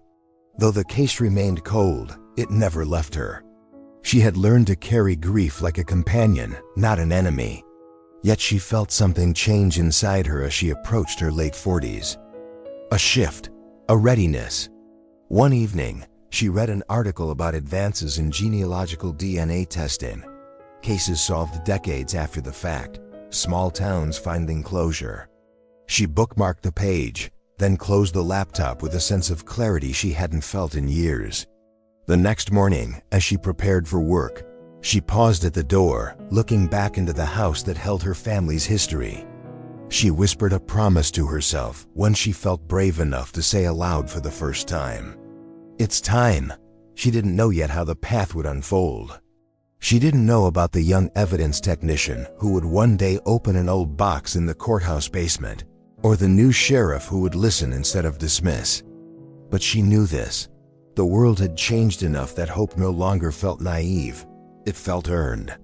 Speaker 1: Though the case remained cold, it never left her. She had learned to carry grief like a companion, not an enemy. Yet she felt something change inside her as she approached her late 40s. A shift, a readiness. One evening, she read an article about advances in genealogical DNA testing. Cases solved decades after the fact, small towns finding closure. She bookmarked the page, then closed the laptop with a sense of clarity she hadn't felt in years. The next morning, as she prepared for work, she paused at the door, looking back into the house that held her family's history. She whispered a promise to herself, one she felt brave enough to say aloud for the first time. It's time. She didn't know yet how the path would unfold. She didn't know about the young evidence technician who would one day open an old box in the courthouse basement, or the new sheriff who would listen instead of dismiss. But she knew this. The world had changed enough that hope no longer felt naive. It felt earned.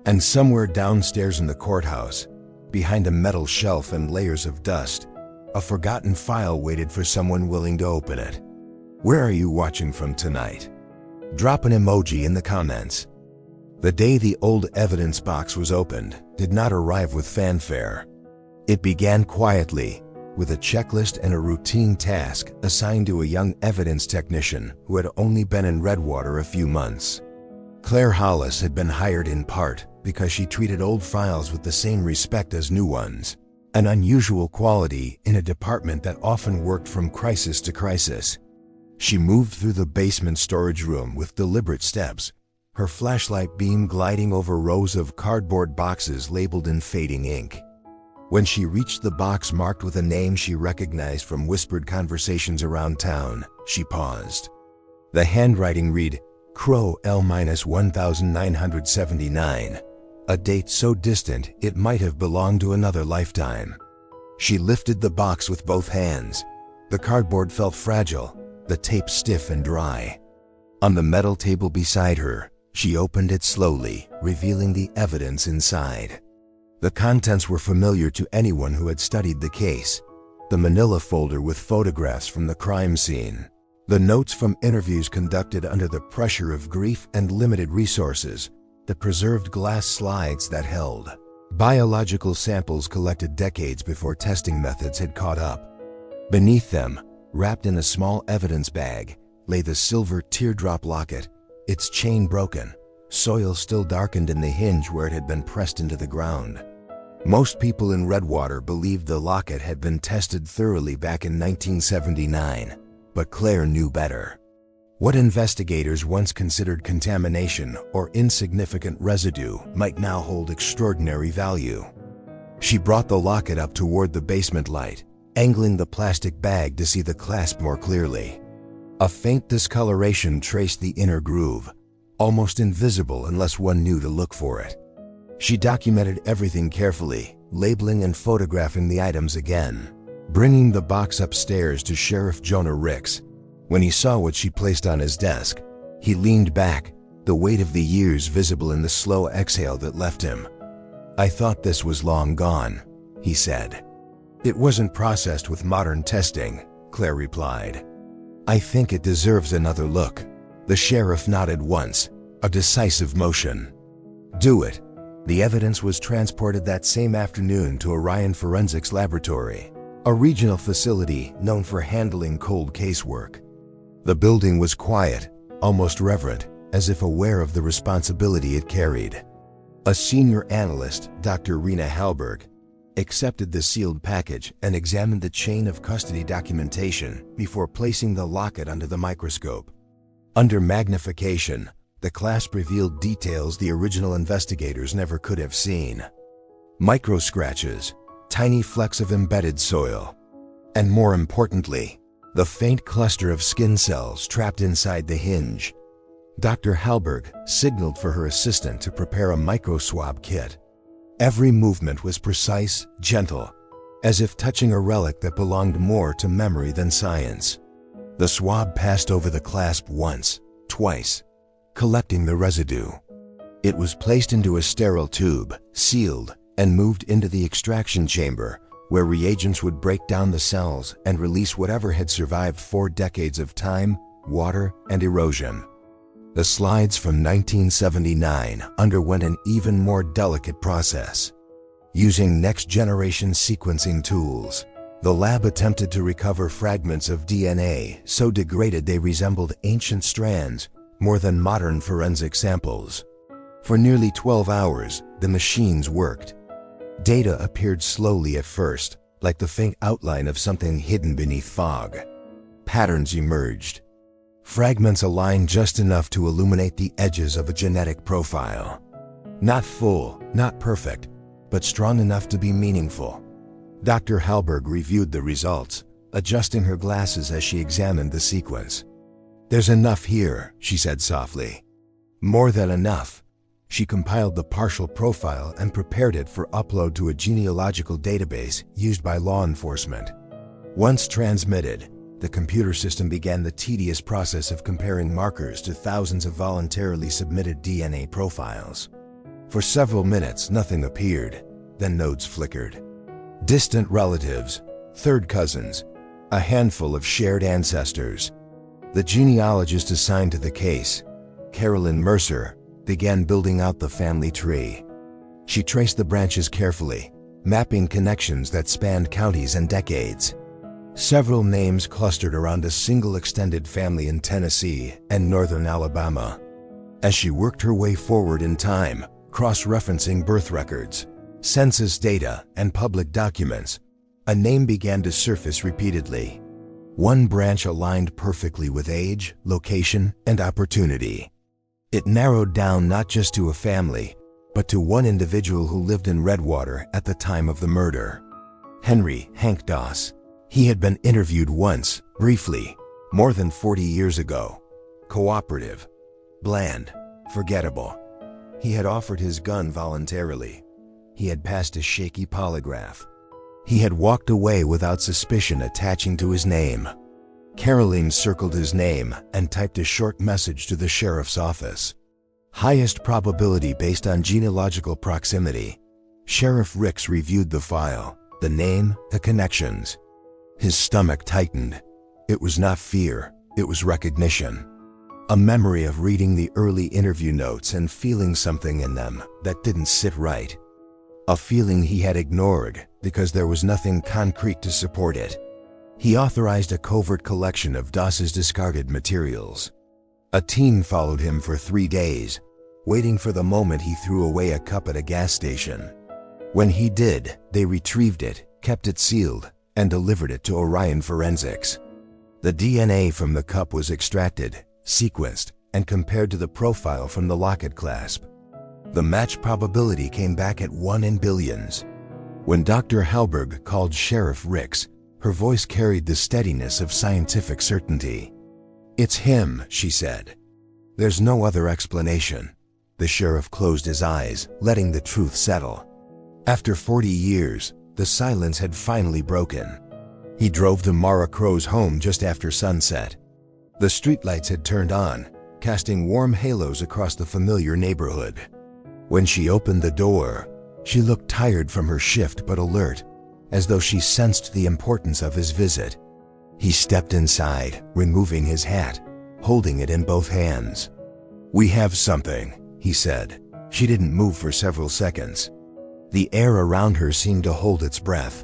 Speaker 1: And somewhere downstairs in the courthouse, behind a metal shelf and layers of dust, a forgotten file waited for someone willing to open it. Where are you watching from tonight? Drop an emoji in the comments. The day the old evidence box was opened did not arrive with fanfare. It began quietly, with a checklist and a routine task assigned to a young evidence technician who had only been in Redwater a few months. Claire Hollis had been hired in part because she treated old files with the same respect as new ones. an unusual quality in a department that often worked from crisis to crisis. She moved through the basement storage room with deliberate steps, her flashlight beam gliding over rows of cardboard boxes labeled in fading ink. When she reached the box marked with a name she recognized from whispered conversations around town, she paused. The handwriting read, Crow L-1979, a date so distant it might have belonged to another lifetime. She lifted the box with both hands. The cardboard felt fragile, the tape stiff and dry. On the metal table beside her, she opened it slowly, revealing the evidence inside. The contents were familiar to anyone who had studied the case. The manila folder with photographs from the crime scene. The notes from interviews conducted under the pressure of grief and limited resources. The preserved glass slides that held biological samples collected decades before testing methods had caught up. Beneath them, wrapped in a small evidence bag, lay the silver teardrop locket, its chain broken, soil still darkened in the hinge where it had been pressed into the ground. Most people in Redwater believed the locket had been tested thoroughly back in 1979, but Claire knew better. What investigators once considered contamination or insignificant residue might now hold extraordinary value. She brought the locket up toward the basement light, angling the plastic bag to see the clasp more clearly. A faint discoloration traced the inner groove, almost invisible unless one knew to look for it. She documented everything carefully, labeling and photographing the items again, bringing the box upstairs to Sheriff Jonah Ricks. When he saw what she placed on his desk, he leaned back, the weight of the years visible in the slow exhale that left him. "I thought this was long gone," he said. "It wasn't processed with modern testing," Claire replied. "I think it deserves another look." The sheriff nodded once, a decisive motion. "Do it." The evidence was transported that same afternoon to Orion Forensics Laboratory, a regional facility known for handling cold casework. The building was quiet, almost reverent, as if aware of the responsibility it carried. A senior analyst, Dr. Rena Halberg, accepted the sealed package and examined the chain of custody documentation before placing the locket under the microscope. Under magnification, the clasp revealed details the original investigators never could have seen. Micro scratches, tiny flecks of embedded soil, and more importantly, the faint cluster of skin cells trapped inside the hinge. Dr. Halberg signaled for her assistant to prepare a microswab kit. Every movement was precise, gentle, as if touching a relic that belonged more to memory than science. The swab passed over the clasp once, twice, collecting the residue. It was placed into a sterile tube, sealed, and moved into the extraction chamber, where reagents would break down the cells and release whatever had survived 4 decades of time, water, and erosion. The slides from 1979 underwent an even more delicate process. Using next-generation sequencing tools, the lab attempted to recover fragments of DNA so degraded they resembled ancient strands more than modern forensic samples. For nearly 12 hours, the machines worked. Data appeared slowly at first, like the faint outline of something hidden beneath fog. Patterns emerged. Fragments aligned just enough to illuminate the edges of a genetic profile. Not full, not perfect, but strong enough to be meaningful. Dr. Halberg reviewed the results, adjusting her glasses as she examined the sequence. "There's enough here," she said softly. "More than enough." She compiled the partial profile and prepared it for upload to a genealogical database used by law enforcement. Once transmitted, the computer system began the tedious process of comparing markers to thousands of voluntarily submitted DNA profiles. For several minutes, nothing appeared, then nodes flickered. Distant relatives, third cousins, a handful of shared ancestors. The genealogist assigned to the case, Carolyn Mercer, began building out the family tree. She traced the branches carefully, mapping connections that spanned counties and decades. Several names clustered around a single extended family in Tennessee and northern Alabama. As she worked her way forward in time, cross-referencing birth records, census data, and public documents, a name began to surface repeatedly. One branch aligned perfectly with age, location, and opportunity. It narrowed down not just to a family, but to one individual who lived in Redwater at the time of the murder. Henry "Hank" Doss. He had been interviewed once, briefly, more than 40 years ago. Cooperative. Bland. Forgettable. He had offered his gun voluntarily. He had passed a shaky polygraph. He had walked away without suspicion attaching to his name. Caroline circled his name and typed a short message to the sheriff's office. Highest probability based on genealogical proximity. Sheriff Ricks reviewed the file, the name, the connections. His stomach tightened. It was not fear, it was recognition. A memory of reading the early interview notes and feeling something in them that didn't sit right. A feeling he had ignored because there was nothing concrete to support it. He authorized a covert collection of Doss's discarded materials. A team followed him for 3 days, waiting for the moment he threw away a cup at a gas station. When he did, they retrieved it, kept it sealed, and delivered it to Orion Forensics. The DNA from the cup was extracted, sequenced, and compared to the profile from the locket clasp. The match probability came back at 1 in billions. When Dr. Halberg called Sheriff Ricks, her voice carried the steadiness of scientific certainty. "It's him," she said. "There's no other explanation." The sheriff closed his eyes, letting the truth settle. After 40 years, the silence had finally broken. He drove to Mara Crow's home just after sunset. The streetlights had turned on, casting warm halos across the familiar neighborhood. When she opened the door, she looked tired from her shift but alert, as though she sensed the importance of his visit. He stepped inside, removing his hat, holding it in both hands. "We have something," he said. She didn't move for several seconds. The air around her seemed to hold its breath.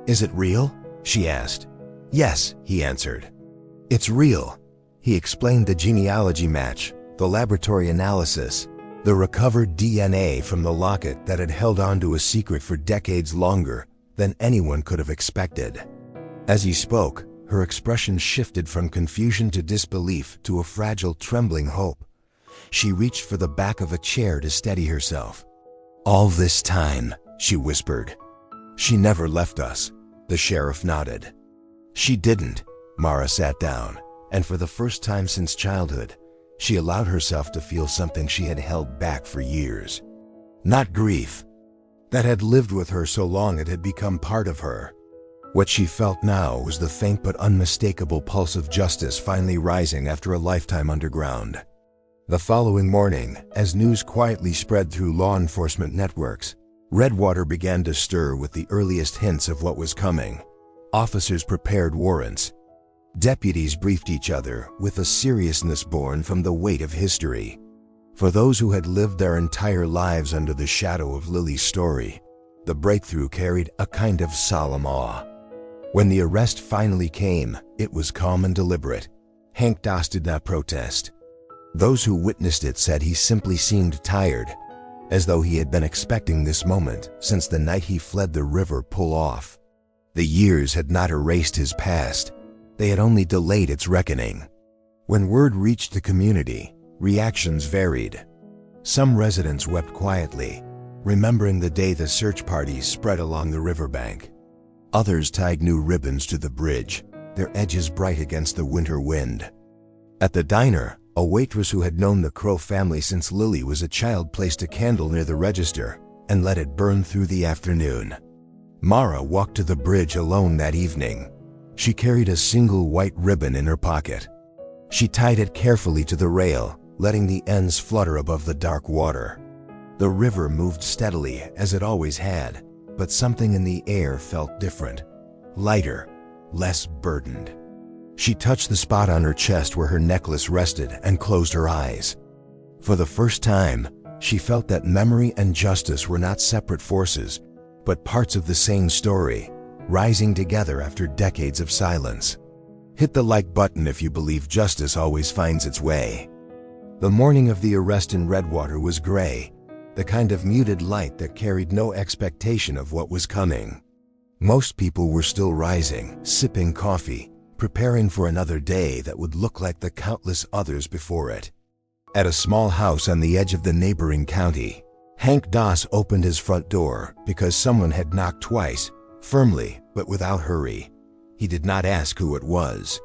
Speaker 1: "Is it real?" she asked. "Yes," he answered. "It's real." He explained the genealogy match, the laboratory analysis, the recovered DNA from the locket that had held on to a secret for decades longer than anyone could have expected. As he spoke, her expression shifted from confusion to disbelief to a fragile, trembling hope. She reached for the back of a chair to steady herself. "All this time," she whispered. "She never left us." The sheriff nodded. "She didn't." Mara sat down, and for the first time since childhood, she allowed herself to feel something she had held back for years. Not grief. That had lived with her so long it had become part of her. What she felt now was the faint but unmistakable pulse of justice finally rising after a lifetime underground. The following morning, as news quietly spread through law enforcement networks, Redwater began to stir with the earliest hints of what was coming. Officers prepared warrants. Deputies briefed each other with a seriousness born from the weight of history. For those who had lived their entire lives under the shadow of Lily's story, the breakthrough carried a kind of solemn awe. When the arrest finally came, it was calm and deliberate. Hank Doss did not protest. Those who witnessed it said he simply seemed tired, as though he had been expecting this moment since the night he fled the river pull-off. The years had not erased his past. They had only delayed its reckoning. When word reached the community, reactions varied. Some residents wept quietly, remembering the day the search parties spread along the riverbank. Others tied new ribbons to the bridge, their edges bright against the winter wind. At the diner, a waitress who had known the Crow family since Lily was a child placed a candle near the register and let it burn through the afternoon. Mara walked to the bridge alone that evening. She carried a single white ribbon in her pocket. She tied it carefully to the rail, letting the ends flutter above the dark water. The river moved steadily, as it always had, but something in the air felt different, lighter, less burdened. She touched the spot on her chest where her necklace rested and closed her eyes. For the first time, she felt that memory and justice were not separate forces, but parts of the same story, rising together after decades of silence. Hit the like button if you believe justice always finds its way. The morning of the arrest in Redwater was gray. the kind of muted light that carried no expectation of what was coming. Most people were still rising, sipping coffee, preparing for another day that would look like the countless others before it. At a small house on the edge of the neighboring county, Hank Doss opened his front door because someone had knocked twice, firmly but without hurry. He did not ask who it was.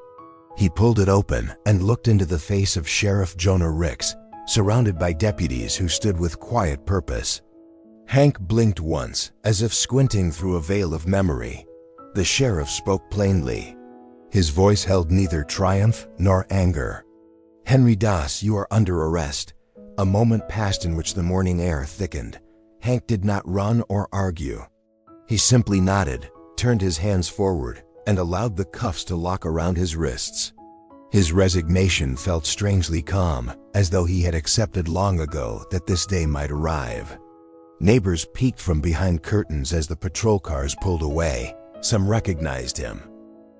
Speaker 1: He pulled it open and looked into the face of Sheriff Jonah Ricks, surrounded by deputies who stood with quiet purpose. Hank blinked once, as if squinting through a veil of memory. The sheriff spoke plainly. His voice held neither triumph nor anger. "Henry Doss, you are under arrest." A moment passed in which the morning air thickened. Hank did not run or argue. He simply nodded, turned his hands forward, and allowed the cuffs to lock around his wrists. His resignation felt strangely calm, as though he had accepted long ago that this day might arrive. Neighbors peeked from behind curtains as the patrol cars pulled away. Some recognized him.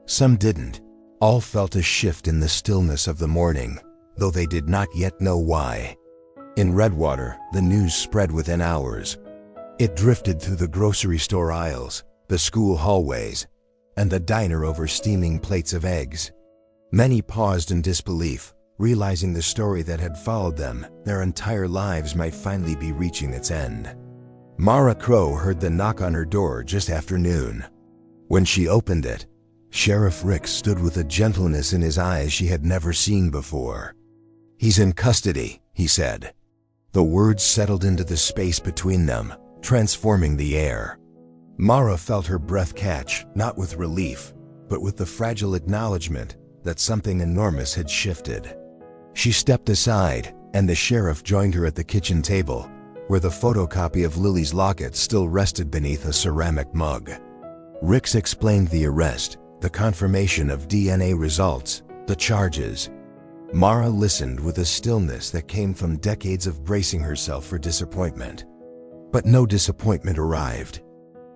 Speaker 1: Some didn't. All felt a shift in the stillness of the morning, though they did not yet know why. In Redwater, the news spread within hours. It drifted through the grocery store aisles, the school hallways, and the diner over steaming plates of eggs. Many paused in disbelief, realizing the story that had followed them their entire lives might finally be reaching its end. Mara Crow heard the knock on her door just after noon. When she opened it, Sheriff Ricks stood with a gentleness in his eyes she had never seen before. "He's in custody," he said. The words settled into the space between them, transforming the air. Mara felt her breath catch, not with relief, but with the fragile acknowledgement that something enormous had shifted. She stepped aside, and the sheriff joined her at the kitchen table, where the photocopy of Lily's locket still rested beneath a ceramic mug. Ricks explained the arrest, the confirmation of DNA results, the charges. Mara listened with a stillness that came from decades of bracing herself for disappointment. But no disappointment arrived.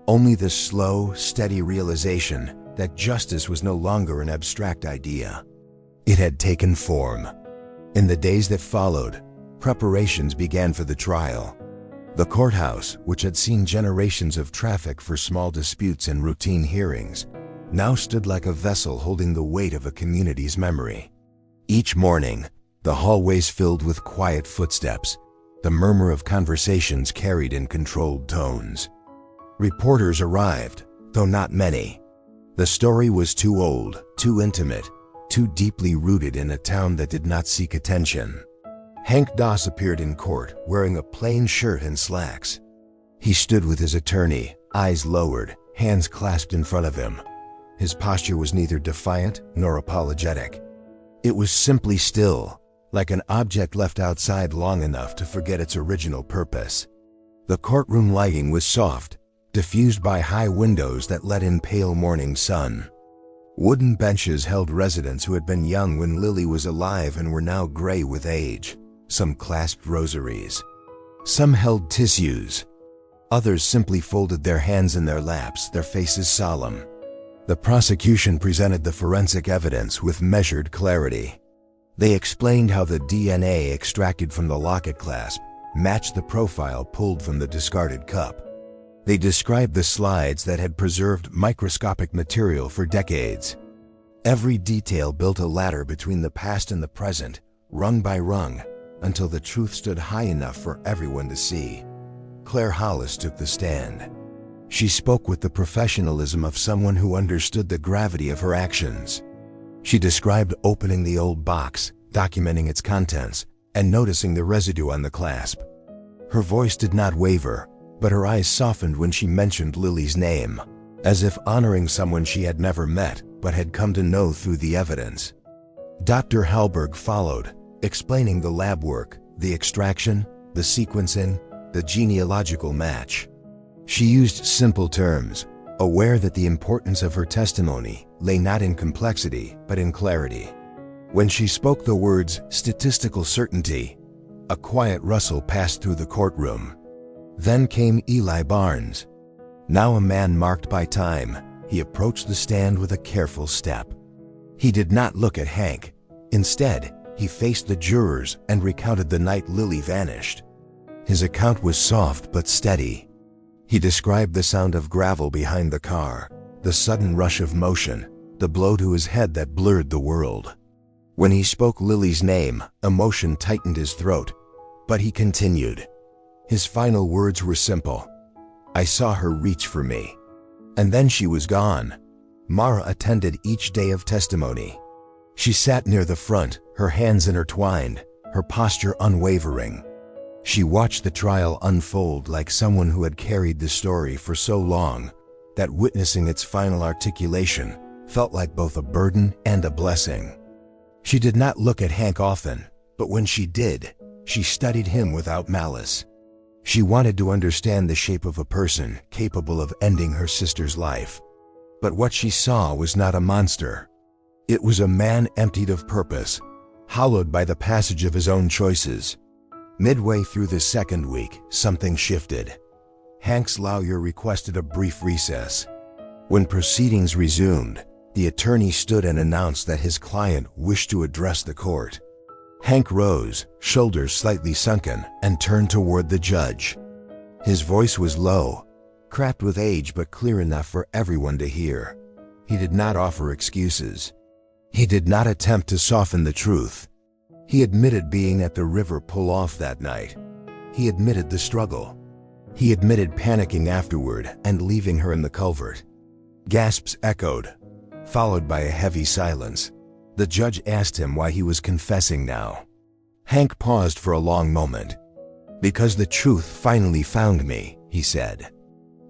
Speaker 1: Only the slow, steady realization that justice was no longer an abstract idea. It had taken form. In the days that followed, preparations began for the trial. The courthouse, which had seen generations of traffic for small disputes and routine hearings, now stood like a vessel holding the weight of a community's memory. Each morning, the hallways filled with quiet footsteps, the murmur of conversations carried in controlled tones. Reporters arrived, though not many. The story was too old, too intimate, too deeply rooted in a town that did not seek attention. Hank Doss appeared in court wearing a plain shirt and slacks. He stood with his attorney, eyes lowered, hands clasped in front of him. His posture was neither defiant nor apologetic. It was simply still, like an object left outside long enough to forget its original purpose. The courtroom lighting was soft, diffused by high windows that let in pale morning sun. Wooden benches held residents who had been young when Lily was alive and were now gray with age. Some clasped rosaries. Some held tissues. Others simply folded their hands in their laps, their faces solemn. The prosecution presented the forensic evidence with measured clarity. They explained how the DNA extracted from the locket clasp matched the profile pulled from the discarded cup. They described the slides that had preserved microscopic material for decades. Every detail built a ladder between the past and the present, rung by rung, until the truth stood high enough for everyone to see. Claire Hollis took the stand. She spoke with the professionalism of someone who understood the gravity of her actions. She described opening the old box, documenting its contents, and noticing the residue on the clasp. Her voice did not waver, but her eyes softened when she mentioned Lily's name, as if honoring someone she had never met but had come to know through the evidence. Dr. Halberg followed, explaining the lab work, the extraction, the sequencing, the genealogical match. She used simple terms, aware that the importance of her testimony lay not in complexity but in clarity. When she spoke the words statistical certainty, a quiet rustle passed through the courtroom. Then came Eli Barnes. Now a man marked by time, he approached the stand with a careful step. He did not look at Hank. Instead, he faced the jurors and recounted the night Lily vanished. His account was soft but steady. He described the sound of gravel behind the car, the sudden rush of motion, the blow to his head that blurred the world. When he spoke Lily's name, emotion tightened his throat, but he continued. His final words were simple. I saw her reach for me. And then she was gone. Mara attended each day of testimony. She sat near the front, her hands intertwined, her posture unwavering. She watched the trial unfold like someone who had carried the story for so long that witnessing its final articulation felt like both a burden and a blessing. She did not look at Hank often, but when she did, she studied him without malice. She wanted to understand the shape of a person capable of ending her sister's life. But what she saw was not a monster. It was a man emptied of purpose, hollowed by the passage of his own choices. Midway through the second week, something shifted. Hank's lawyer requested a brief recess. When proceedings resumed, the attorney stood and announced that his client wished to address the court. Hank rose, shoulders slightly sunken, and turned toward the judge. His voice was low, cracked with age but clear enough for everyone to hear. He did not offer excuses. He did not attempt to soften the truth. He admitted being at the river pull-off that night. He admitted the struggle. He admitted panicking afterward and leaving her in the culvert. Gasps echoed, followed by a heavy silence. The judge asked him why he was confessing now. Hank paused for a long moment. Because the truth finally found me, he said.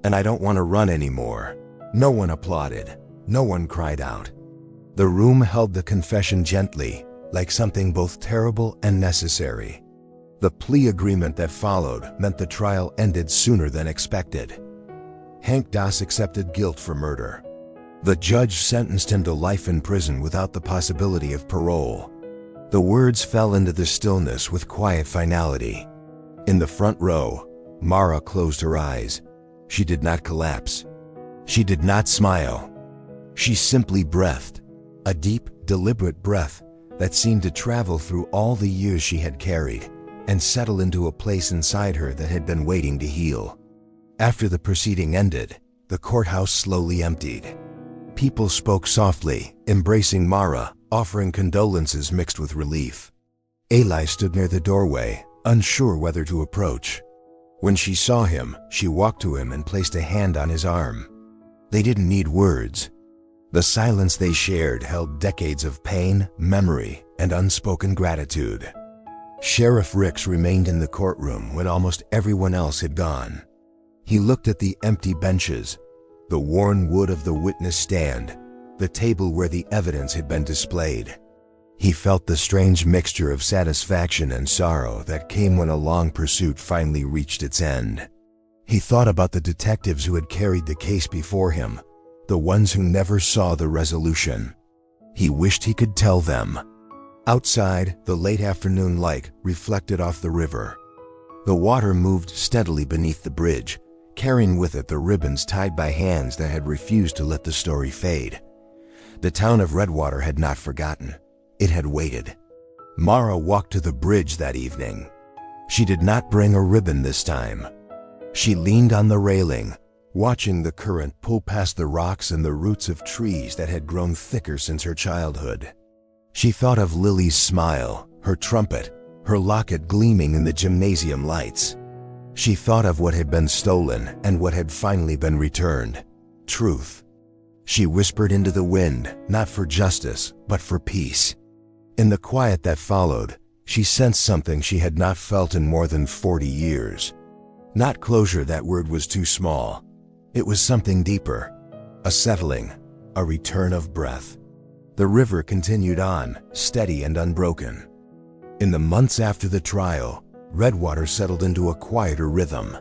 Speaker 1: And I don't want to run anymore. No one applauded. No one cried out. The room held the confession gently, like something both terrible and necessary. The plea agreement that followed meant the trial ended sooner than expected. Hank Das accepted guilt for murder. The judge sentenced him to life in prison without the possibility of parole. The words fell into the stillness with quiet finality. In the front row, Mara closed her eyes. She did not collapse. She did not smile. She simply breathed, a deep, deliberate breath that seemed to travel through all the years she had carried and settle into a place inside her that had been waiting to heal. After the proceeding ended, the courthouse slowly emptied. People spoke softly, embracing Mara, offering condolences mixed with relief. Eli stood near the doorway, unsure whether to approach. When she saw him, she walked to him and placed a hand on his arm. They didn't need words. The silence they shared held decades of pain, memory, and unspoken gratitude. Sheriff Ricks remained in the courtroom when almost everyone else had gone. He looked at the empty benches, the worn wood of the witness stand, the table where the evidence had been displayed. He felt the strange mixture of satisfaction and sorrow that came when a long pursuit finally reached its end. He thought about the detectives who had carried the case before him, the ones who never saw the resolution. He wished he could tell them. Outside, the late afternoon light reflected off the river. The water moved steadily beneath the bridge, carrying with it the ribbons tied by hands that had refused to let the story fade. The town of Redwater had not forgotten. It had waited. Mara walked to the bridge that evening. She did not bring a ribbon this time. She leaned on the railing, watching the current pull past the rocks and the roots of trees that had grown thicker since her childhood. She thought of Lily's smile, her trumpet, her locket gleaming in the gymnasium lights. She thought of what had been stolen and what had finally been returned. Truth. She whispered into the wind, not for justice, but for peace. In the quiet that followed, she sensed something she had not felt in more than 40 years. Not closure, that word was too small. It was something deeper. A settling, a return of breath. The river continued on, steady and unbroken. In the months after the trial, Redwater settled into a quieter rhythm.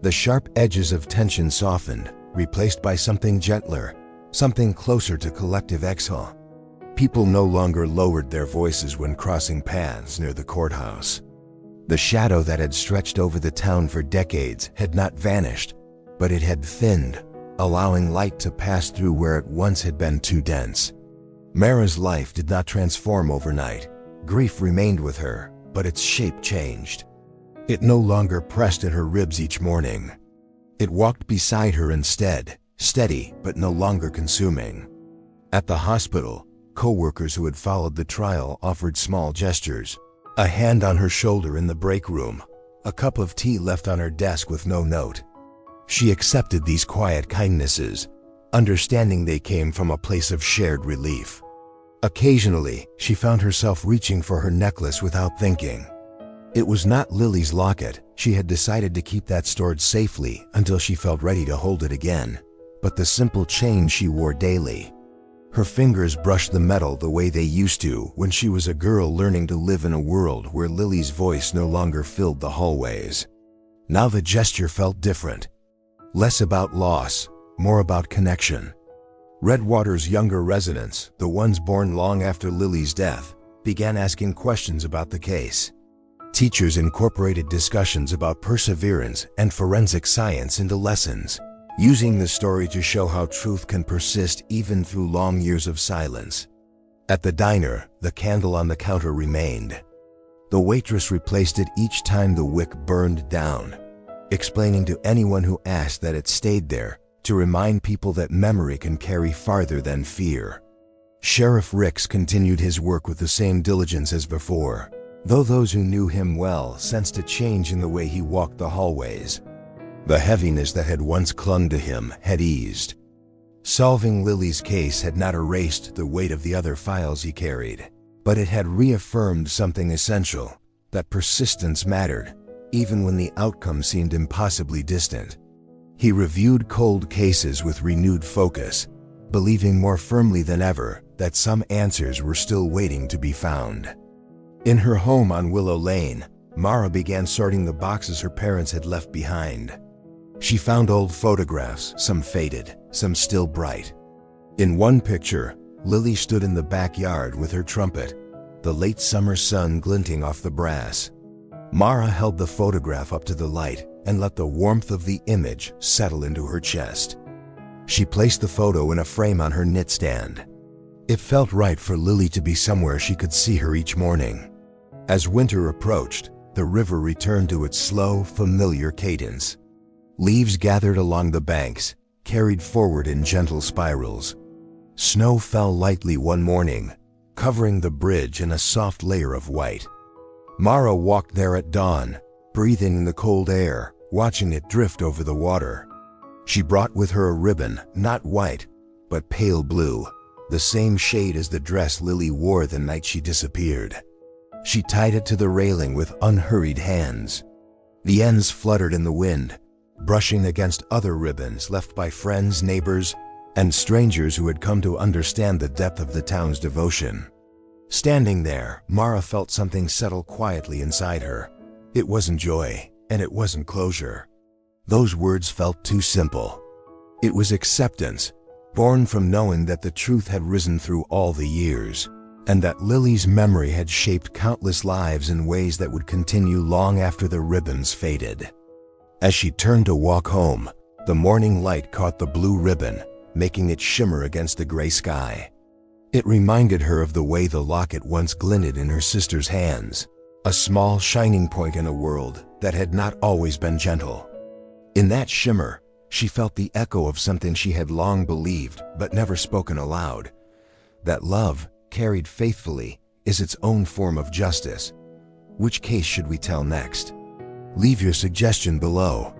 Speaker 1: The sharp edges of tension softened, replaced by something gentler, something closer to collective exhale. People no longer lowered their voices when crossing paths near the courthouse. The shadow that had stretched over the town for decades had not vanished, but it had thinned, allowing light to pass through where it once had been too dense. Mara's life did not transform overnight. Grief remained with her, but its shape changed. It no longer pressed at her ribs each morning. It walked beside her instead, steady but no longer consuming. At the hospital, co-workers who had followed the trial offered small gestures. A hand on her shoulder in the break room, a cup of tea left on her desk with no note. She accepted these quiet kindnesses, understanding they came from a place of shared relief. Occasionally, she found herself reaching for her necklace without thinking. It was not Lily's locket. She had decided to keep that stored safely until she felt ready to hold it again, but the simple chain she wore daily. Her fingers brushed the metal the way they used to when she was a girl learning to live in a world where Lily's voice no longer filled the hallways. Now the gesture felt different. Less about loss, more about connection. Redwater's younger residents, the ones born long after Lily's death, began asking questions about the case. Teachers incorporated discussions about perseverance and forensic science into lessons, using the story to show how truth can persist even through long years of silence. At the diner, the candle on the counter remained. The waitress replaced it each time the wick burned down, explaining to anyone who asked that it stayed there to remind people that memory can carry farther than fear. Sheriff Ricks continued his work with the same diligence as before, though those who knew him well sensed a change in the way he walked the hallways. The heaviness that had once clung to him had eased. Solving Lily's case had not erased the weight of the other files he carried, but it had reaffirmed something essential, that persistence mattered, even when the outcome seemed impossibly distant. He reviewed cold cases with renewed focus, believing more firmly than ever that some answers were still waiting to be found. In her home on Willow Lane, Mara began sorting the boxes her parents had left behind. She found old photographs, some faded, some still bright. In one picture, Lily stood in the backyard with her trumpet, the late summer sun glinting off the brass. Mara held the photograph up to the light and let the warmth of the image settle into her chest. She placed the photo in a frame on her knitstand. It felt right for Lily to be somewhere she could see her each morning. As winter approached, the river returned to its slow, familiar cadence. Leaves gathered along the banks, carried forward in gentle spirals. Snow fell lightly one morning, covering the bridge in a soft layer of white. Mara walked there at dawn, breathing in the cold air, watching it drift over the water. She brought with her a ribbon, not white, but pale blue, the same shade as the dress Lily wore the night she disappeared. She tied it to the railing with unhurried hands. The ends fluttered in the wind, brushing against other ribbons left by friends, neighbors, and strangers who had come to understand the depth of the town's devotion. Standing there, Mara felt something settle quietly inside her. It wasn't joy, and it wasn't closure. Those words felt too simple. It was acceptance, born from knowing that the truth had risen through all the years, and that Lily's memory had shaped countless lives in ways that would continue long after the ribbons faded. As she turned to walk home, the morning light caught the blue ribbon, making it shimmer against the gray sky. It reminded her of the way the locket once glinted in her sister's hands, a small shining point in a world that had not always been gentle. In that shimmer, she felt the echo of something she had long believed but never spoken aloud, that love, carried faithfully, is its own form of justice. Which case should we tell next? Leave your suggestion below.